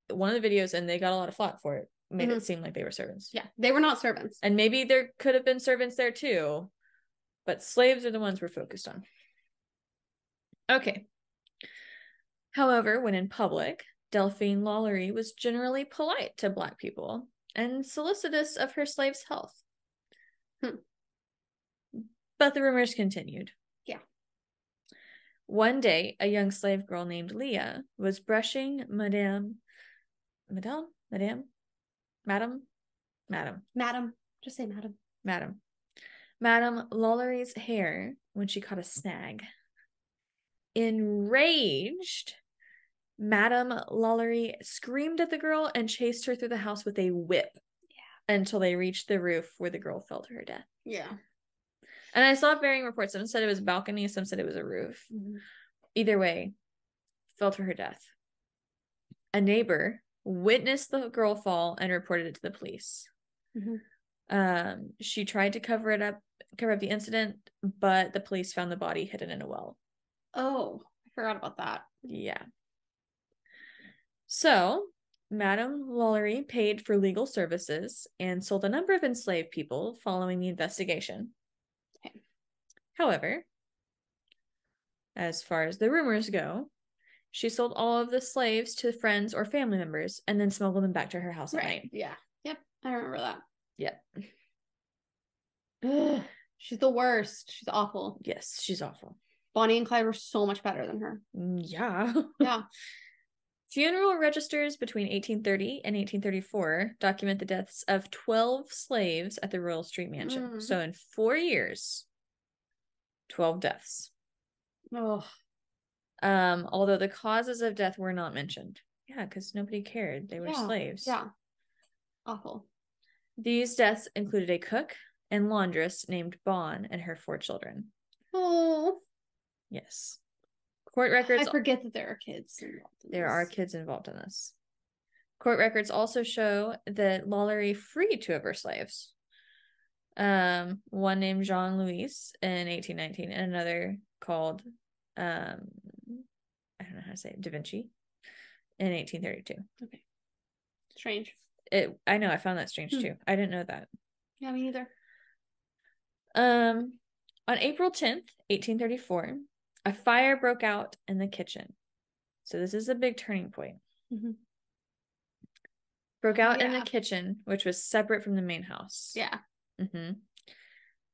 one of the videos, and they got a lot of flack for it, made it seem like they were servants. Yeah. They were not servants. And maybe there could have been servants there too, but slaves are the ones we're focused on. Okay. However, when in public, Delphine Lalaurie was generally polite to Black people and solicitous of her slaves' health. But the rumors continued. Yeah. One day, a young slave girl named Leah was brushing Madame. Just say Madam. Madame Lalaurie's hair when she caught a snag. Enraged, Madame Lalaurie screamed at the girl and chased her through the house with a whip. Yeah. until they reached the roof where the girl fell to her death. Yeah. And I saw varying reports. Some said it was a balcony, some said it was a roof. Either way, fell to her death. A neighbor witnessed the girl fall and reported it to the police. She tried to cover up the incident, but the police found the body hidden in a well. Oh, I forgot about that. Yeah. So, Madame Lalaurie paid for legal services and sold a number of enslaved people following the investigation. Okay. However, as far as the rumors go, she sold all of the slaves to friends or family members and then smuggled them back to her house at night. Yeah. Yep. I remember that. Yep. Ugh, she's the worst. She's awful. Yes, she's awful. Bonnie and Clyde were so much better than her. Yeah. Yeah. Funeral registers between 1830 and 1834 document the deaths of 12 slaves at the Royal Street Mansion. So in 4 years, 12 deaths. Oh. Although the causes of death were not mentioned. Yeah, because nobody cared. They were slaves. Yeah. Awful. These deaths included a cook and laundress named Bon and her 4 children. Oh. Yes. Court records. I forget that there are kids involved in There are kids involved in this. Court records also show that Lalaurie freed 2 of her slaves. One named Jean Louis in 1819 and another called I don't know how to say it, Da Vinci in 1832. Okay. Strange. I know, I found that strange too. I didn't know that. Yeah, me neither. On April 10th, 1834, a fire broke out in the kitchen. So this is a big turning point. Broke out in the kitchen, which was separate from the main house. Yeah.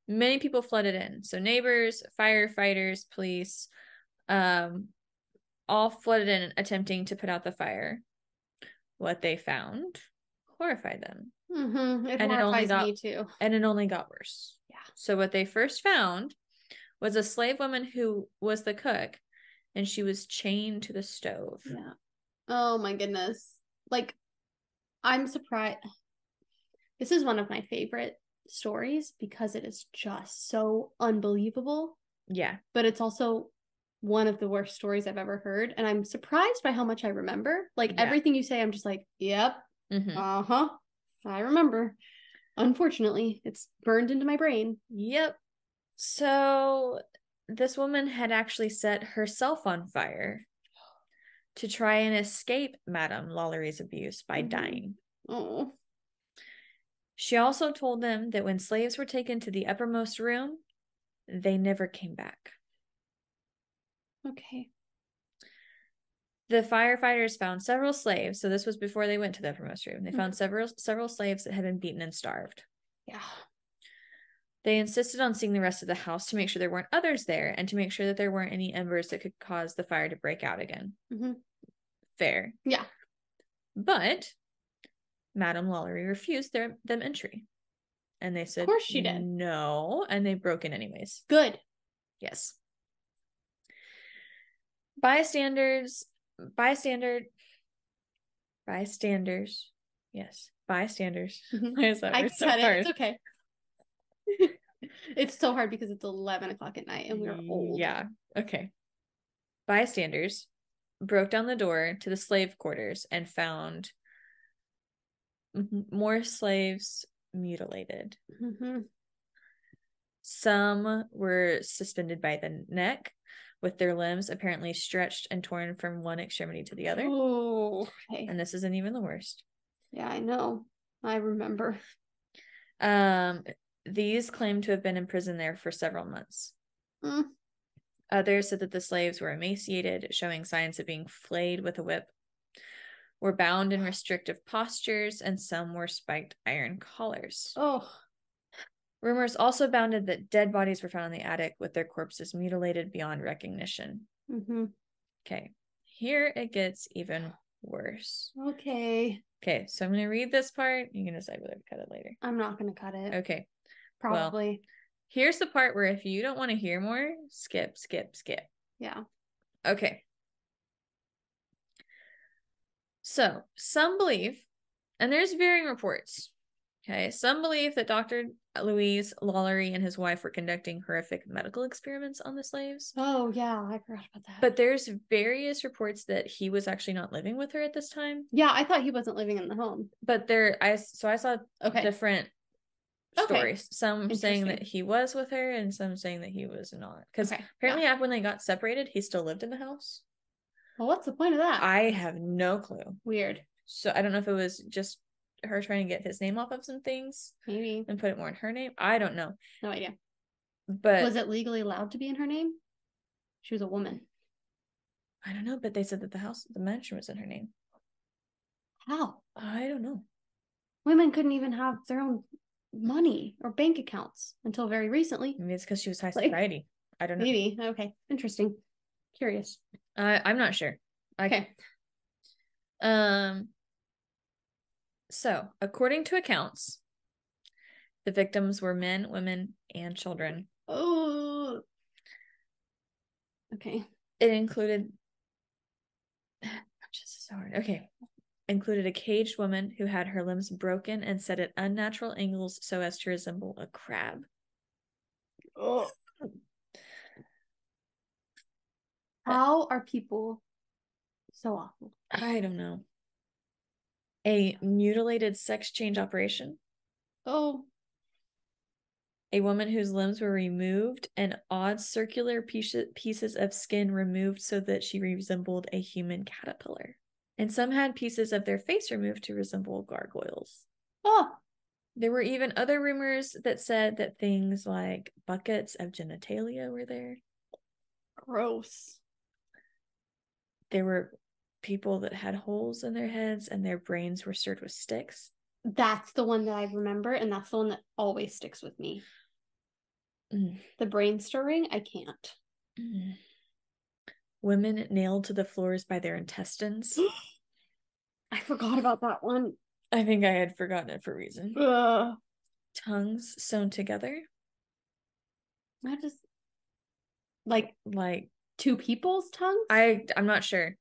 Many people flooded in. So neighbors, firefighters, police, all flooded in attempting to put out the fire. What they found horrified them. It horrifies me too. And it only got worse. Yeah. So what they first found was a slave woman who was the cook, and she was chained to the stove. Yeah. Oh my goodness. Like, I'm surprised. This is one of my favorite stories because it is just so unbelievable. Yeah. But it's also one of the worst stories I've ever heard. And I'm surprised by how much I remember. Like, everything you say, I'm just like, yep. I remember. Unfortunately, it's burned into my brain. Yep. So this woman had actually set herself on fire to try and escape Madame Lalaurie's abuse by dying. Oh. She also told them that when slaves were taken to the uppermost room, they never came back. Okay. The firefighters found several slaves. So this was before they went to the uppermost room. They found several slaves that had been beaten and starved. Yeah. They insisted on seeing the rest of the house to make sure there weren't others there and to make sure that there weren't any embers that could cause the fire to break out again. Fair. Yeah. But Madame Lalaurie refused them entry. And they said, of course she did. No. And they broke in anyways. Good. Yes. Bystanders. Yes. Bystanders. Why is that I so cut hard? It. It's okay. It's so hard because it's 11 o'clock at night and we're old. Yeah. Okay. Bystanders broke down the door to the slave quarters and found more slaves mutilated. Some were suspended by the neck with their limbs apparently stretched and torn from one extremity to the other. Oh, okay. And this isn't even the worst. Yeah, I know. I remember. These claim to have been imprisoned there for several months. Others said that the slaves were emaciated, showing signs of being flayed with a whip, were bound in restrictive postures, and some were spiked iron collars. Oh. Rumors also abounded that dead bodies were found in the attic with their corpses mutilated beyond recognition. Okay, here it gets even worse. Okay, so I'm going to read this part. You can decide whether to cut it later. I'm not going to cut it. Okay. Probably. Well, here's the part where if you don't want to hear more, skip. Yeah. Okay. So, some believe, and there's varying reports. Okay, some believe that Dr. Louise Lalaurie and his wife were conducting horrific medical experiments on the slaves. Oh, yeah, I forgot about that. But there's various reports that he was actually not living with her at this time. Yeah, I thought he wasn't living in the home. But I saw different stories. Some saying that he was with her and some saying that he was not. Because apparently when they got separated, he still lived in the house. Well, what's the point of that? I have no clue. Weird. So I don't know if it was just her trying to get his name off of some things. Maybe. And put it more in her name. I don't know. No idea. But was it legally allowed to be in her name? She was a woman. I don't know, but they said that the mansion was in her name. How? I don't know. Women couldn't even have their own money or bank accounts until very recently. Maybe it's because she was high society. I don't know. Maybe. Okay. Interesting. Curious. I'm not sure. Okay. So, according to accounts, the victims were men, women, and children. Oh. Okay. It included. Just so hard. Okay. Included a caged woman who had her limbs broken and set at unnatural angles so as to resemble a crab. Oh. How are people so awful? I don't know. A mutilated sex change operation. Oh. A woman whose limbs were removed and odd circular pieces of skin removed so that she resembled a human caterpillar. And some had pieces of their face removed to resemble gargoyles. Oh. There were even other rumors that said that things like buckets of genitalia were there. Gross. There were people that had holes in their heads and their brains were stirred with sticks. That's the one that I remember, and that's the one that always sticks with me. The brain stirring, I can't. Women nailed to the floors by their intestines. I forgot about that one. I think I had forgotten it for a reason. Tongues sewn together. That just like two people's tongues? I'm not sure.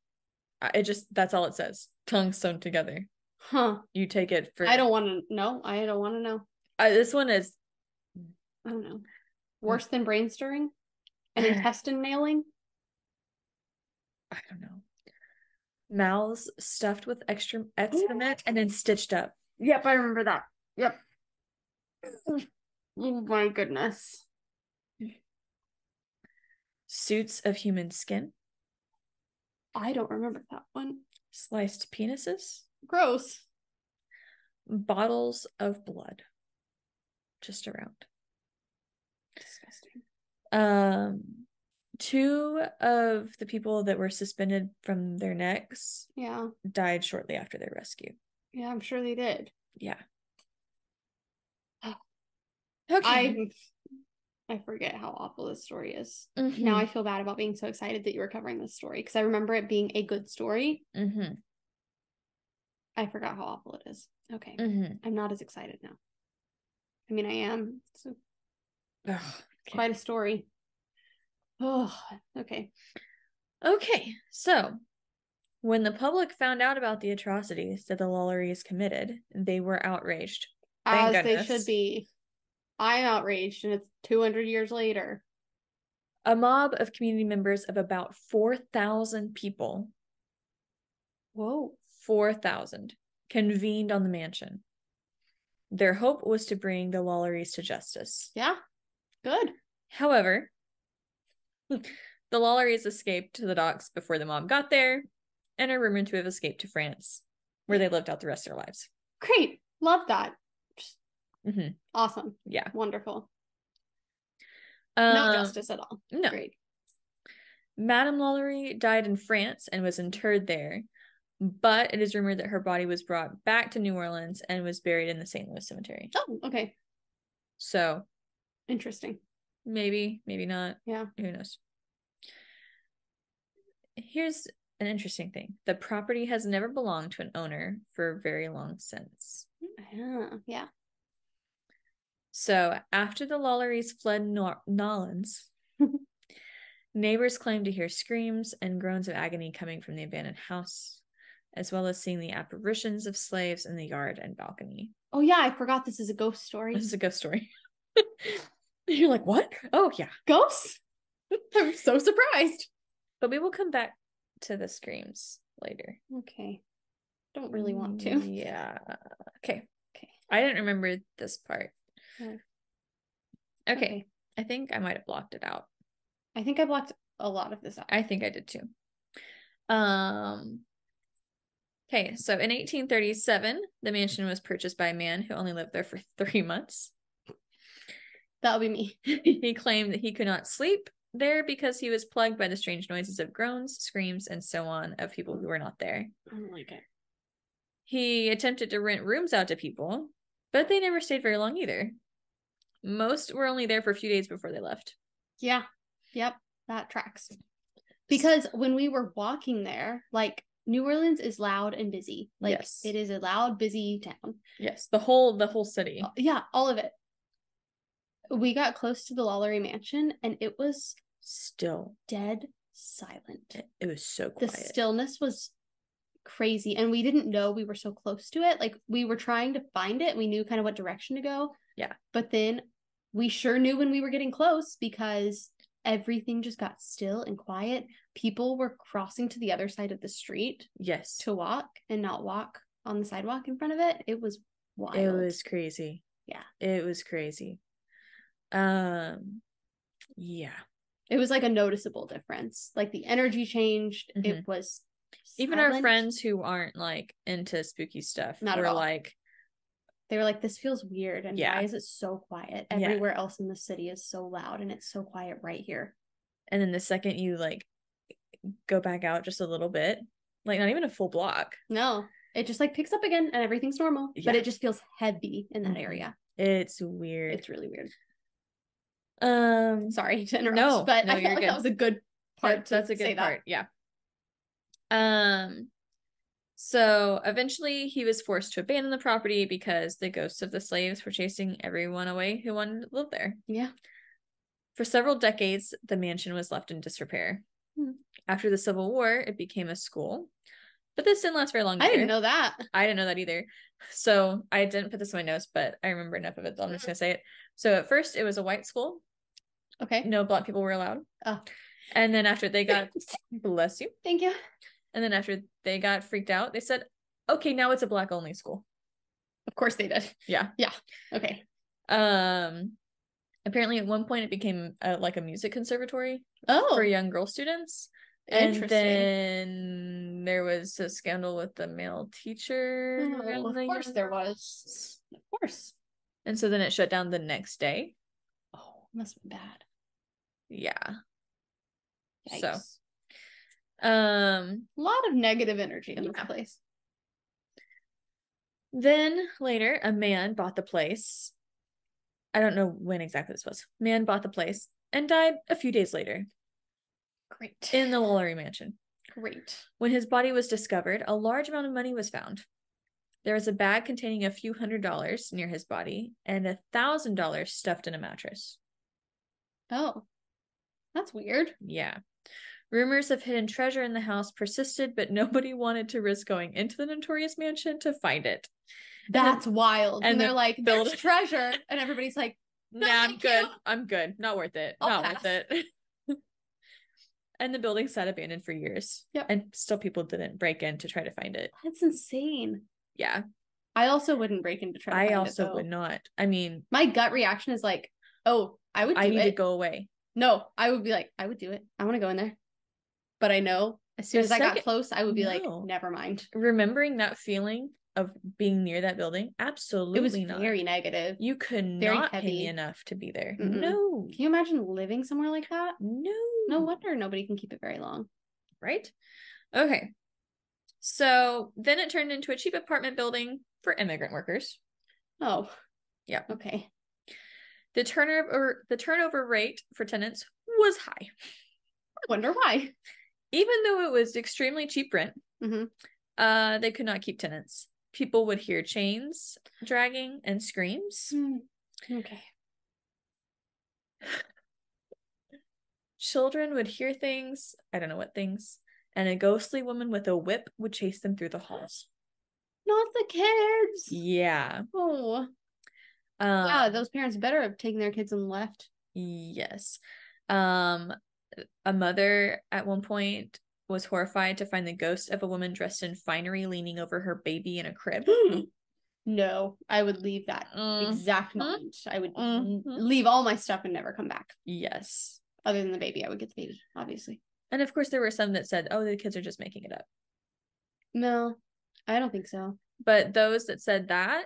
That's all it says. Tongues sewn together. Huh. You take it for. I don't want to know. I don't want to know. This one is. I don't know. Worse than brain stirring? And intestine nailing? I don't know. Mouths stuffed with excrement and then stitched up. Yep, I remember that. Yep. Oh my goodness. Suits of human skin. I don't remember that one. Sliced penises. Gross. Bottles of blood. Just around. Disgusting. Two of the people that were suspended from their necks died shortly after their rescue. Yeah, I'm sure they did. Yeah. Okay. I forget how awful this story is. Now I feel bad about being so excited that you were covering this story because I remember it being a good story. I forgot how awful it is. Okay. I'm not as excited now. I mean, I am. So quite a story. Oh, okay. Okay, so when the public found out about the atrocities that the Lalauries committed, they were outraged. As they should be. I'm outraged, and it's 200 years later. A mob of community members of about 4,000 people. Whoa. 4,000 convened on the mansion. Their hope was to bring the Lalauries to justice. Yeah, good. However, the Lalauries escaped to the docks before the mob got there and are rumored to have escaped to France, where they lived out the rest of their lives. Great. Love that. Awesome. Yeah. Wonderful. No justice at all. No. Great. Madame Lalaurie died in France and was interred there, but it is rumored that her body was brought back to New Orleans and was buried in the St. Louis Cemetery. Oh, okay. So. Interesting. Maybe, maybe not. Yeah. Who knows? Here's an interesting thing. The property has never belonged to an owner for very long since. Yeah. So after the Lalauries fled Nolens, neighbors claimed to hear screams and groans of agony coming from the abandoned house. as well as seeing the apparitions of slaves in the yard and balcony. Oh yeah, I forgot this is a ghost story. This is a ghost story. You're like, what? Oh yeah, ghosts. I'm so surprised. but we will come back to the screams later. Okay, don't really want to. Yeah. Okay. Okay. I didn't remember this part. Oh. Okay. I think I might have blocked it out. I think I blocked a lot of this out. I think I did too. Okay, so in 1837, the mansion was purchased by a man who only lived there for 3 months. That'll be me. He claimed that he could not sleep there because he was plagued by the strange noises of groans, screams, and so on of people who were not there. I don't like it. He attempted to rent rooms out to people, but they never stayed very long either. Most were only there for a few days before they left. Yeah. Yep. That tracks. Because when we were walking there, like, New Orleans is loud and busy. Like, yes. It is a loud, busy town. Yes. The whole city. Yeah. All of it. We got close to the Lalaurie Mansion and it was still dead silent. It was so quiet. The stillness was crazy. And we didn't know we were so close to it. Like, we were trying to find it. We knew kind of what direction to go. Yeah. But then we sure knew when we were getting close because everything just got still and quiet. People were crossing to the other side of the street. Yes. To walk and not walk on the sidewalk in front of it. It was wild. It was crazy. Yeah. It was crazy. Yeah. It was like a noticeable difference. Like the energy changed. Mm-hmm. It was even silent. Our friends who aren't like into spooky stuff not were like, they were like, this feels weird. And why is it so quiet? Everywhere else in the city is so loud and it's so quiet right here. And then the second you like go back out just a little bit, like not even a full block. No, it just like picks up again and everything's normal. Yeah. But it just feels heavy in that area. It's weird. It's really weird. Sorry to interrupt, but I felt like that was a good part. That's a good part. Yeah. So eventually he was forced to abandon the property because the ghosts of the slaves were chasing everyone away who wanted to live there. Yeah. For several decades, the mansion was left in disrepair. After the Civil War, it became a school. But this didn't last very long either. I didn't know that. I didn't know that either. So I didn't put this in my notes, but I remember enough of it, so I'm just going to say it. So at first, it was a white school. Okay. No black people were allowed. Oh. And then after they got... Bless you. Thank you. And then after they got freaked out, they said, okay, now it's a black-only school. Of course they did. Yeah. Yeah. Okay. Apparently at one point it became like a music conservatory for young girl students. And then there was a scandal with the male teacher. Oh, of course there was. Of course. And so then it shut down the next day. Oh, must have been bad. Yeah. Yikes. So a lot of negative energy in this place. Then later a man bought the place. I don't know when exactly this was. Man bought the place and died a few days later. Great. In the Lalaurie Mansion. Great. When his body was discovered, a large amount of money was found. There was a bag containing a few $100s near his body and $1,000 stuffed in a mattress. Oh, that's weird. Yeah. Rumors of hidden treasure in the house persisted, but nobody wanted to risk going into the notorious mansion to find it. That's wild. And they're like, there's treasure. And everybody's like, nah, I'm good. I'm good. Not worth it. Not worth it. And the building sat abandoned for years. Yep. And still people didn't break in to try to find it. That's insane. Yeah. I also wouldn't break in to try to find it. I also would not. I mean, my gut reaction is like, oh, I would do it. I need to go away. No, I would be like, I would do it. I want to go in there. But I know as soon as I got close, I would be like, never mind. Remembering that feeling of being near that building, absolutely not. It was very negative. You could not pay me enough to be there. Mm-mm. No. Can you imagine living somewhere like that? No. No wonder nobody can keep it very long. Right? Okay. So then it turned into a cheap apartment building for immigrant workers. Oh. Yeah. Okay. The turnover rate for tenants was high. I wonder why. Even though it was extremely cheap rent, they could not keep tenants. People would hear chains dragging and screams. Okay. Children would hear things. I don't know what things. and a ghostly woman with a whip would chase them through the halls. Not the kids. Yeah. Oh. Yeah, those parents better have taken their kids and left. Yes. A mother at one point was horrified to find the ghost of a woman dressed in finery leaning over her baby in a crib. No, I would leave that exact moment. I would leave all my stuff and never come back. Yes. Other than the baby, I would get the baby, obviously. And of course, there were some that said, oh, the kids are just making it up. No, I don't think so. But those that said that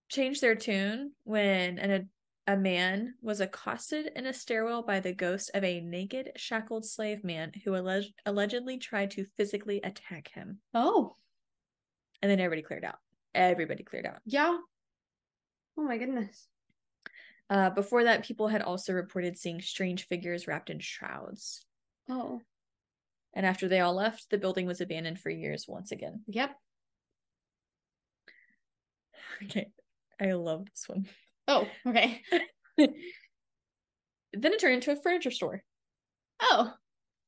changed their tune when a man was accosted in a stairwell by the ghost of a naked, shackled slave man who allegedly tried to physically attack him. Oh. And then everybody cleared out. Everybody cleared out. Yeah. Oh my goodness. Before that, people had also reported seeing strange figures wrapped in shrouds. Oh. And after they all left, the building was abandoned for years once again. Yep. Okay. I love this one. Oh, okay. Then it turned into a furniture store. Oh.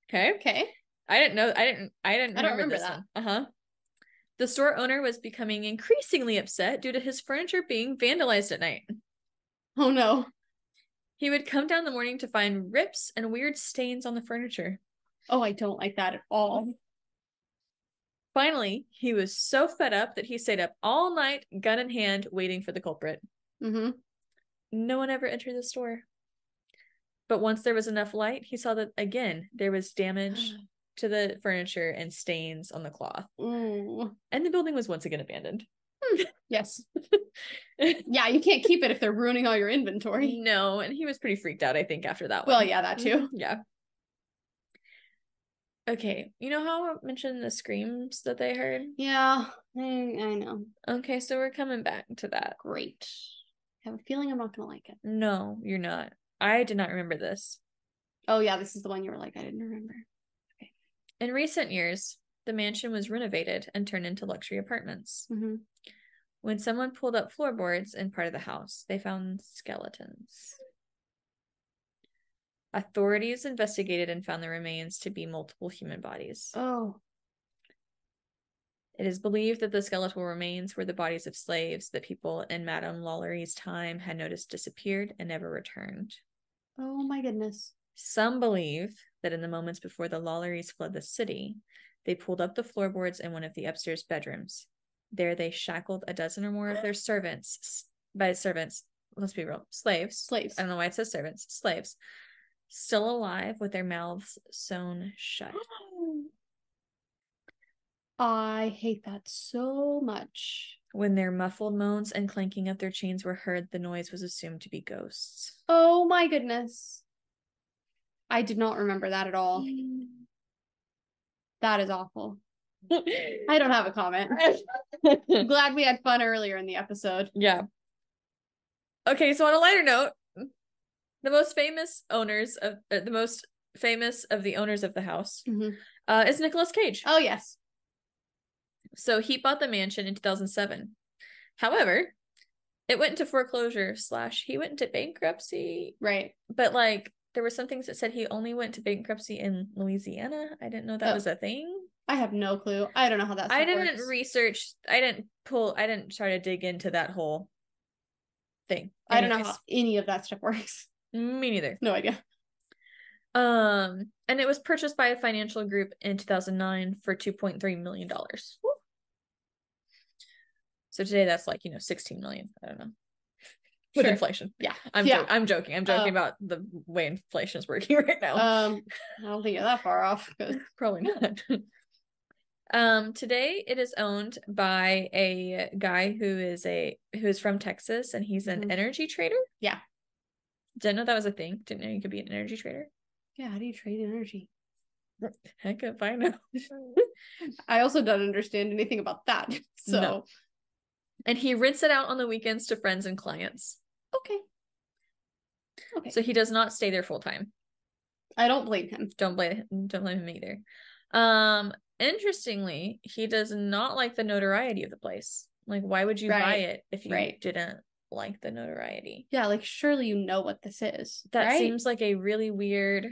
Okay. Okay. I didn't remember this that. one. The store owner was becoming increasingly upset due to his furniture being vandalized at night. Oh no. He would come down in the morning to find rips and weird stains on the furniture. Oh, I don't like that at all. Finally, he was so fed up that he stayed up all night, gun in hand, waiting for the culprit. Mm-hmm. No one ever entered the store. But once there was enough light, he saw that, again, there was damage to the furniture and stains on the cloth. Ooh. And the building was once again abandoned. Yes. Yeah, you can't keep it if they're ruining all your inventory. No, and he was pretty freaked out, I think, after that one. Well, yeah, that too. Yeah. Okay, you know how I mentioned the screams that they heard? Yeah, I know. Okay, so we're coming back to that. Great. I have a feeling I'm not gonna like it. No, you're not. I did not remember this. Oh yeah, this is the one you were like, I didn't remember. Okay. In recent years, the mansion was renovated and turned into luxury apartments. Mm-hmm. When someone pulled up floorboards in part of the house, they found skeletons. Authorities investigated and found the remains to be multiple human bodies. Oh. It is believed that the skeletal remains were the bodies of slaves that people in Madame Lalaurie's time had noticed disappeared and never returned. Oh my goodness. Some believe that in the moments before the Lalauries fled the city, they pulled up the floorboards in one of the upstairs bedrooms. There they shackled a dozen or more of their servants. By servants, let's be real, slaves. I don't know why it says servants. Slaves. Still alive with their mouths sewn shut. I hate that so much. When their muffled moans and clanking of their chains were heard, the noise was assumed to be ghosts. Oh my goodness. I did not remember that at all. That is awful. I don't have a comment. I'm glad we had fun earlier in the episode. Yeah. Okay, so on a lighter note, the most famous of the owners of the house is Nicolas Cage. Oh yes. So he bought the mansion in 2007. However, it went into foreclosure / he went into bankruptcy. Right. But like there were some things that said he only went to bankruptcy in Louisiana. I didn't know that was a thing. I have no clue. I don't know how that stuff I didn't works. research. I didn't try to dig into that whole thing. I don't know how any of that stuff works. Me neither. No idea. And it was purchased by a financial group in 2009 for $2.3 million. Woo. So today that's like, 16 million. I don't know. With inflation. Yeah. I'm joking. I'm joking about the way inflation is working right now. I don't think you're that far off. Probably not. Today it is owned by a guy who is from Texas, and he's an energy trader. Yeah. Didn't know that was a thing. Didn't know you could be an energy trader. Yeah, how do you trade energy? Heck if I know. I also don't understand anything about that. So no. And he rents it out on the weekends to friends and clients. Okay. So he does not stay there full time. I don't blame him. Don't blame him either. Interestingly, he does not like the notoriety of the place. Like, why would you buy it if you didn't like the notoriety? Yeah, like surely you know what this is. That seems like a really weird.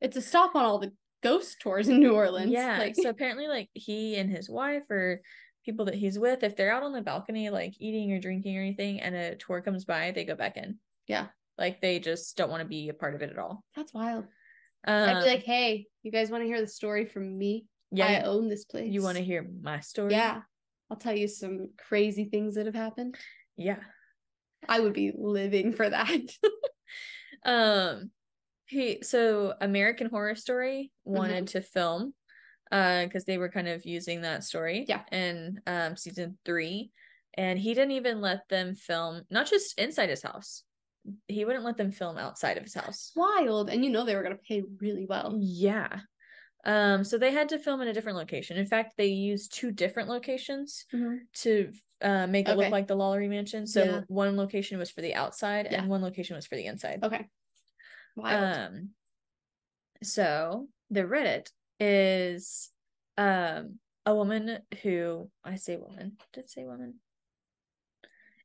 It's a stop on all the ghost tours in New Orleans. Yeah. Like, So apparently, like, he and his wife or people that he's with, if they're out on the balcony, like eating or drinking or anything, and a tour comes by, they go back in. yeah. Like, they just don't want to be a part of it at all. That's wild. I'd be like, hey, you guys want to hear the story from me? Yeah, I own this place. You want to hear my story? Yeah. I'll tell you some crazy things that have happened. Yeah. I would be living for that. So American Horror Story wanted to film because they were kind of using that story in season 3, and he didn't even let them film, not just inside his house, he wouldn't let them film outside of his house. Wild. And you know they were going to pay really well. Yeah. So they had to film in a different location. In fact, they used 2 different locations to make it look like the Lalaurie Mansion. So one location was for the outside and one location was for the inside. Okay. Wild. So the Reddit is a woman who, I say woman, did it say woman?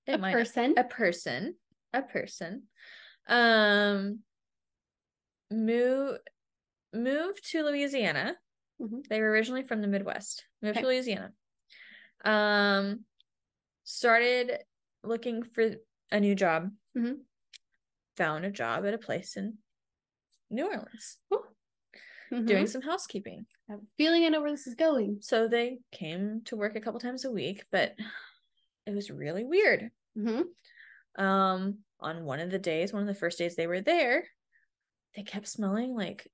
A person. A person. Moved to Louisiana. They were originally from the Midwest. Moved to Louisiana. Started looking for a new job. Found a job at a place in New Orleans. Doing some housekeeping. I have a feeling I know where this is going. So they came to work a couple times a week, but it was really weird. On one of the first days they were there, they kept smelling like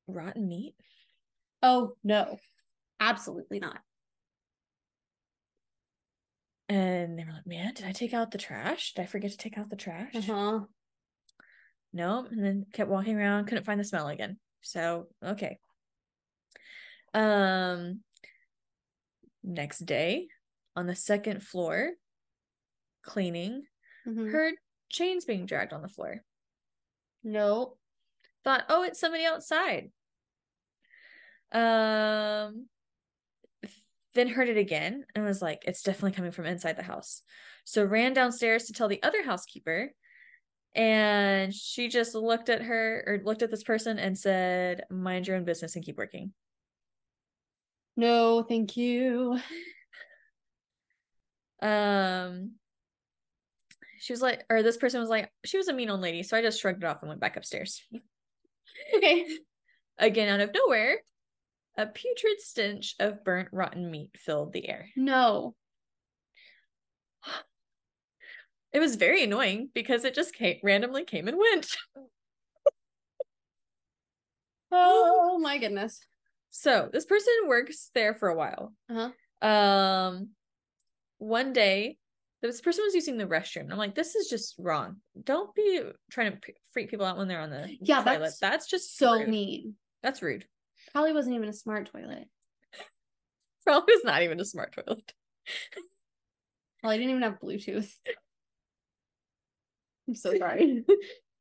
rotten meat. Oh no, absolutely not. And they were like, man, did I take out the trash? Did I forget to take out the trash? No. And then kept walking around, couldn't find the smell again. So okay. Next day on the second floor, cleaning, heard chains being dragged on the floor. No. Thought, oh, it's somebody outside. Then heard it again and was like, it's definitely coming from inside the house. So ran downstairs to tell the other housekeeper, and she just looked at this person and said, mind your own business and keep working. No, thank you. She was like, or this person was like, she was a mean old lady, so I just shrugged it off and went back upstairs. Okay. Again, out of nowhere, a putrid stench of burnt rotten meat filled the air. No. It was very annoying because it just randomly came and went. Oh my goodness. So this person works there for a while. One day, this person was using the restroom. And I'm like, this is just wrong. Don't be trying to freak people out when they're on the toilet. That's just so rude. Mean. That's rude. Probably wasn't even a smart toilet. Probably was not even a smart toilet. Probably didn't even have Bluetooth. I'm so sorry.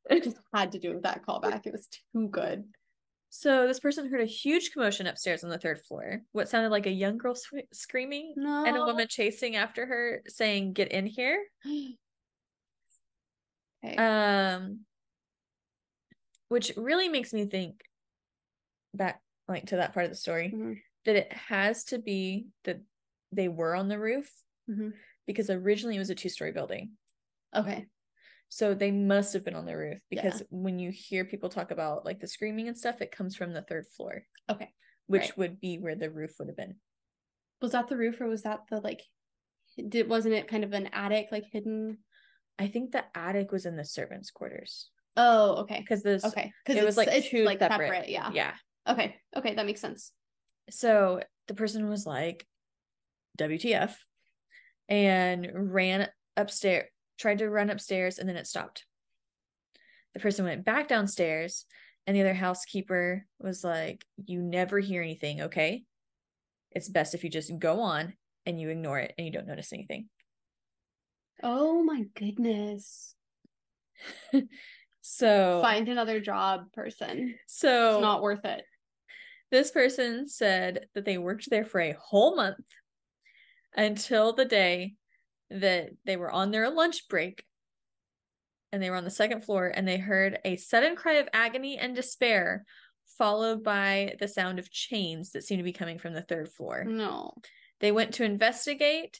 I just had to do with that callback. It was too good. So this person heard a huge commotion upstairs on the 3rd floor. What sounded like a young girl screaming, and a woman chasing after her saying, get in here. Which really makes me think back like to that part of the story, that it has to be that they were on the roof, because originally it was a 2-story building. Okay. So they must have been on the roof, because when you hear people talk about like the screaming and stuff, it comes from the 3rd floor. Okay. Which would be where the roof would have been. Was that the roof, or was that the like, wasn't it kind of an attic, like hidden? I think the attic was in the servants' quarters. Oh, okay. Because it was like two like separate. Yeah. Yeah. Okay, that makes sense. So the person was like, WTF, and ran upstairs, tried to run upstairs, and then it stopped. The person went back downstairs, and the other housekeeper was like, you never hear anything, okay? It's best if you just go on and you ignore it and you don't notice anything. Oh my goodness. So find another job, person. So it's not worth it. This person said that they worked there for a whole month until the day that they were on their lunch break, and they were on the 2nd floor, and they heard a sudden cry of agony and despair followed by the sound of chains that seemed to be coming from the third floor. No. They went to investigate,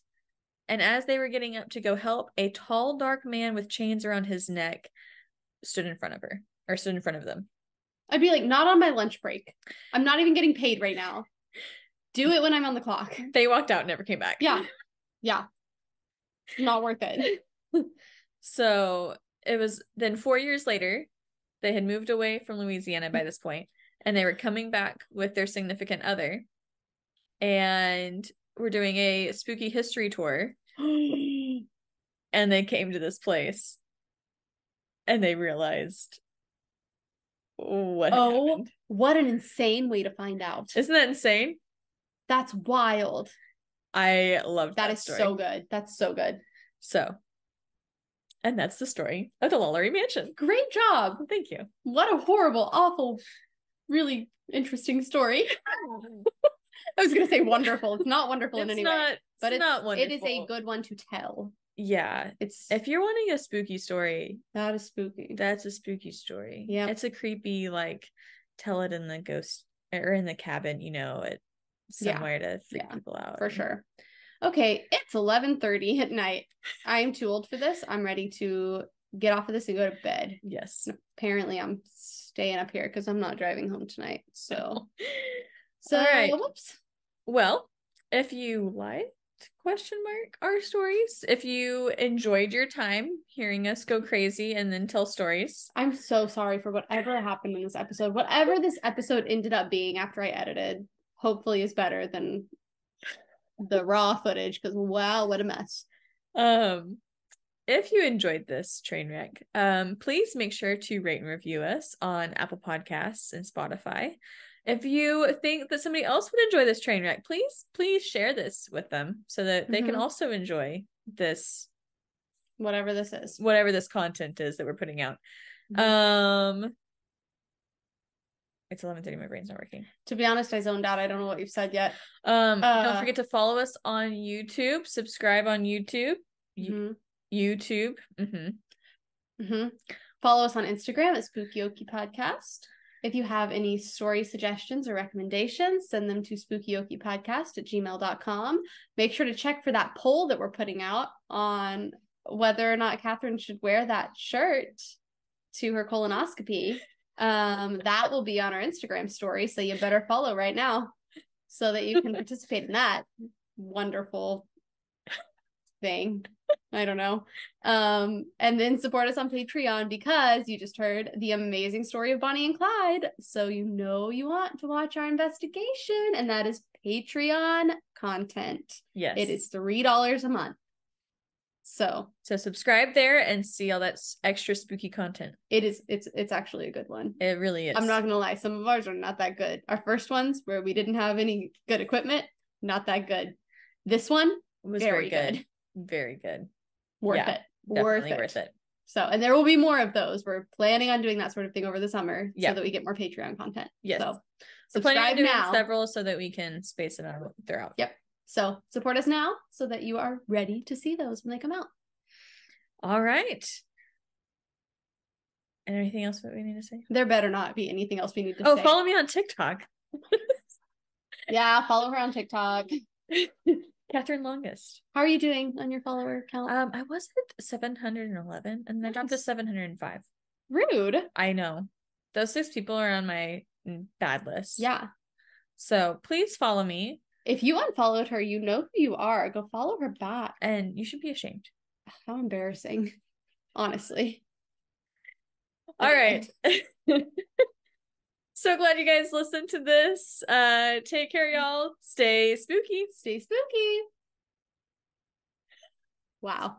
and as they were getting up to go help, a tall, dark man with chains around his neck stood in front of them. I'd be like, not on my lunch break. I'm not even getting paid right now. Do it when I'm on the clock. They walked out and never came back. Yeah. Not worth it. So it was then 4 years later, they had moved away from Louisiana by this point, and they were coming back with their significant other, and were doing a spooky history tour. And they came to this place, and they realized what happened. What an insane way to find out. Isn't that insane? That's wild. I loved that story. So good. That's so good. So, and that's the story of the Lalaurie Mansion. Great job. Thank you. What a horrible, awful, really interesting story. I was going to say wonderful. It's not wonderful in any way. But it's not wonderful. It is a good one to tell. Yeah. If you're wanting a spooky story. That is spooky. That's a spooky story. Yeah. It's a creepy, like, tell it in the ghost, or in the cabin, somewhere to freak people out. For sure. Okay, it's 11:30 at night. I'm too old for this. I'm ready to get off of this and go to bed. Yes. Apparently I'm staying up here because I'm not driving home tonight. So all right. Whoops. Well, if you liked our stories, if you enjoyed your time hearing us go crazy and then tell stories, I'm so sorry for whatever happened in this episode. Whatever this episode ended up being after I edited, hopefully is better than the raw footage, because wow, what a mess. If you enjoyed this train wreck, please make sure to rate and review us on Apple Podcasts and Spotify. If you think that somebody else would enjoy this train wreck, please share this with them so that they can also enjoy this, whatever this content is that we're putting out. It's 11:30. My brain's not working. To be honest, I zoned out. I don't know what you've said yet. Don't forget to follow us on YouTube. Subscribe on YouTube. YouTube. Follow us on Instagram at Spookyoki Podcast. If you have any story suggestions or recommendations, send them to spookyyokipodcast@gmail.com. Make sure to check for that poll that we're putting out on whether or not Catherine should wear that shirt to her colonoscopy. That will be on our Instagram story, so you better follow right now so that you can participate in that wonderful thing. I don't know. And then support us on Patreon, because you just heard the amazing story of Bonnie and Clyde, so you want to watch our investigation, and that is Patreon content. Yes, it is $3 a month. So subscribe there and see all that extra spooky content. It's actually a good one. It really is. I'm not gonna lie, some of ours are not that good. Our first ones, where we didn't have any good equipment, not that good. This one was very good. Very good. Worth it. Definitely worth it. So, and there will be more of those. We're planning on doing that sort of thing over the summer, so that we get more Patreon content. Yes. So subscribe now. Several so that we can space it out throughout. Yep. So support us now so that you are ready to see those when they come out. All right. And anything else that we need to say? There better not be anything else we need to say. Oh, follow me on TikTok. Yeah, follow her on TikTok. Catherine Longest. How are you doing on your follower count? I was at 711 and I dropped to 705. Rude. I know. Those 6 people are on my bad list. Yeah. So please follow me. If you unfollowed her, you know who you are. Go follow her back. And you should be ashamed. How embarrassing. Honestly. All right. So glad you guys listened to this. Take care, y'all. Stay spooky. Stay spooky. Wow.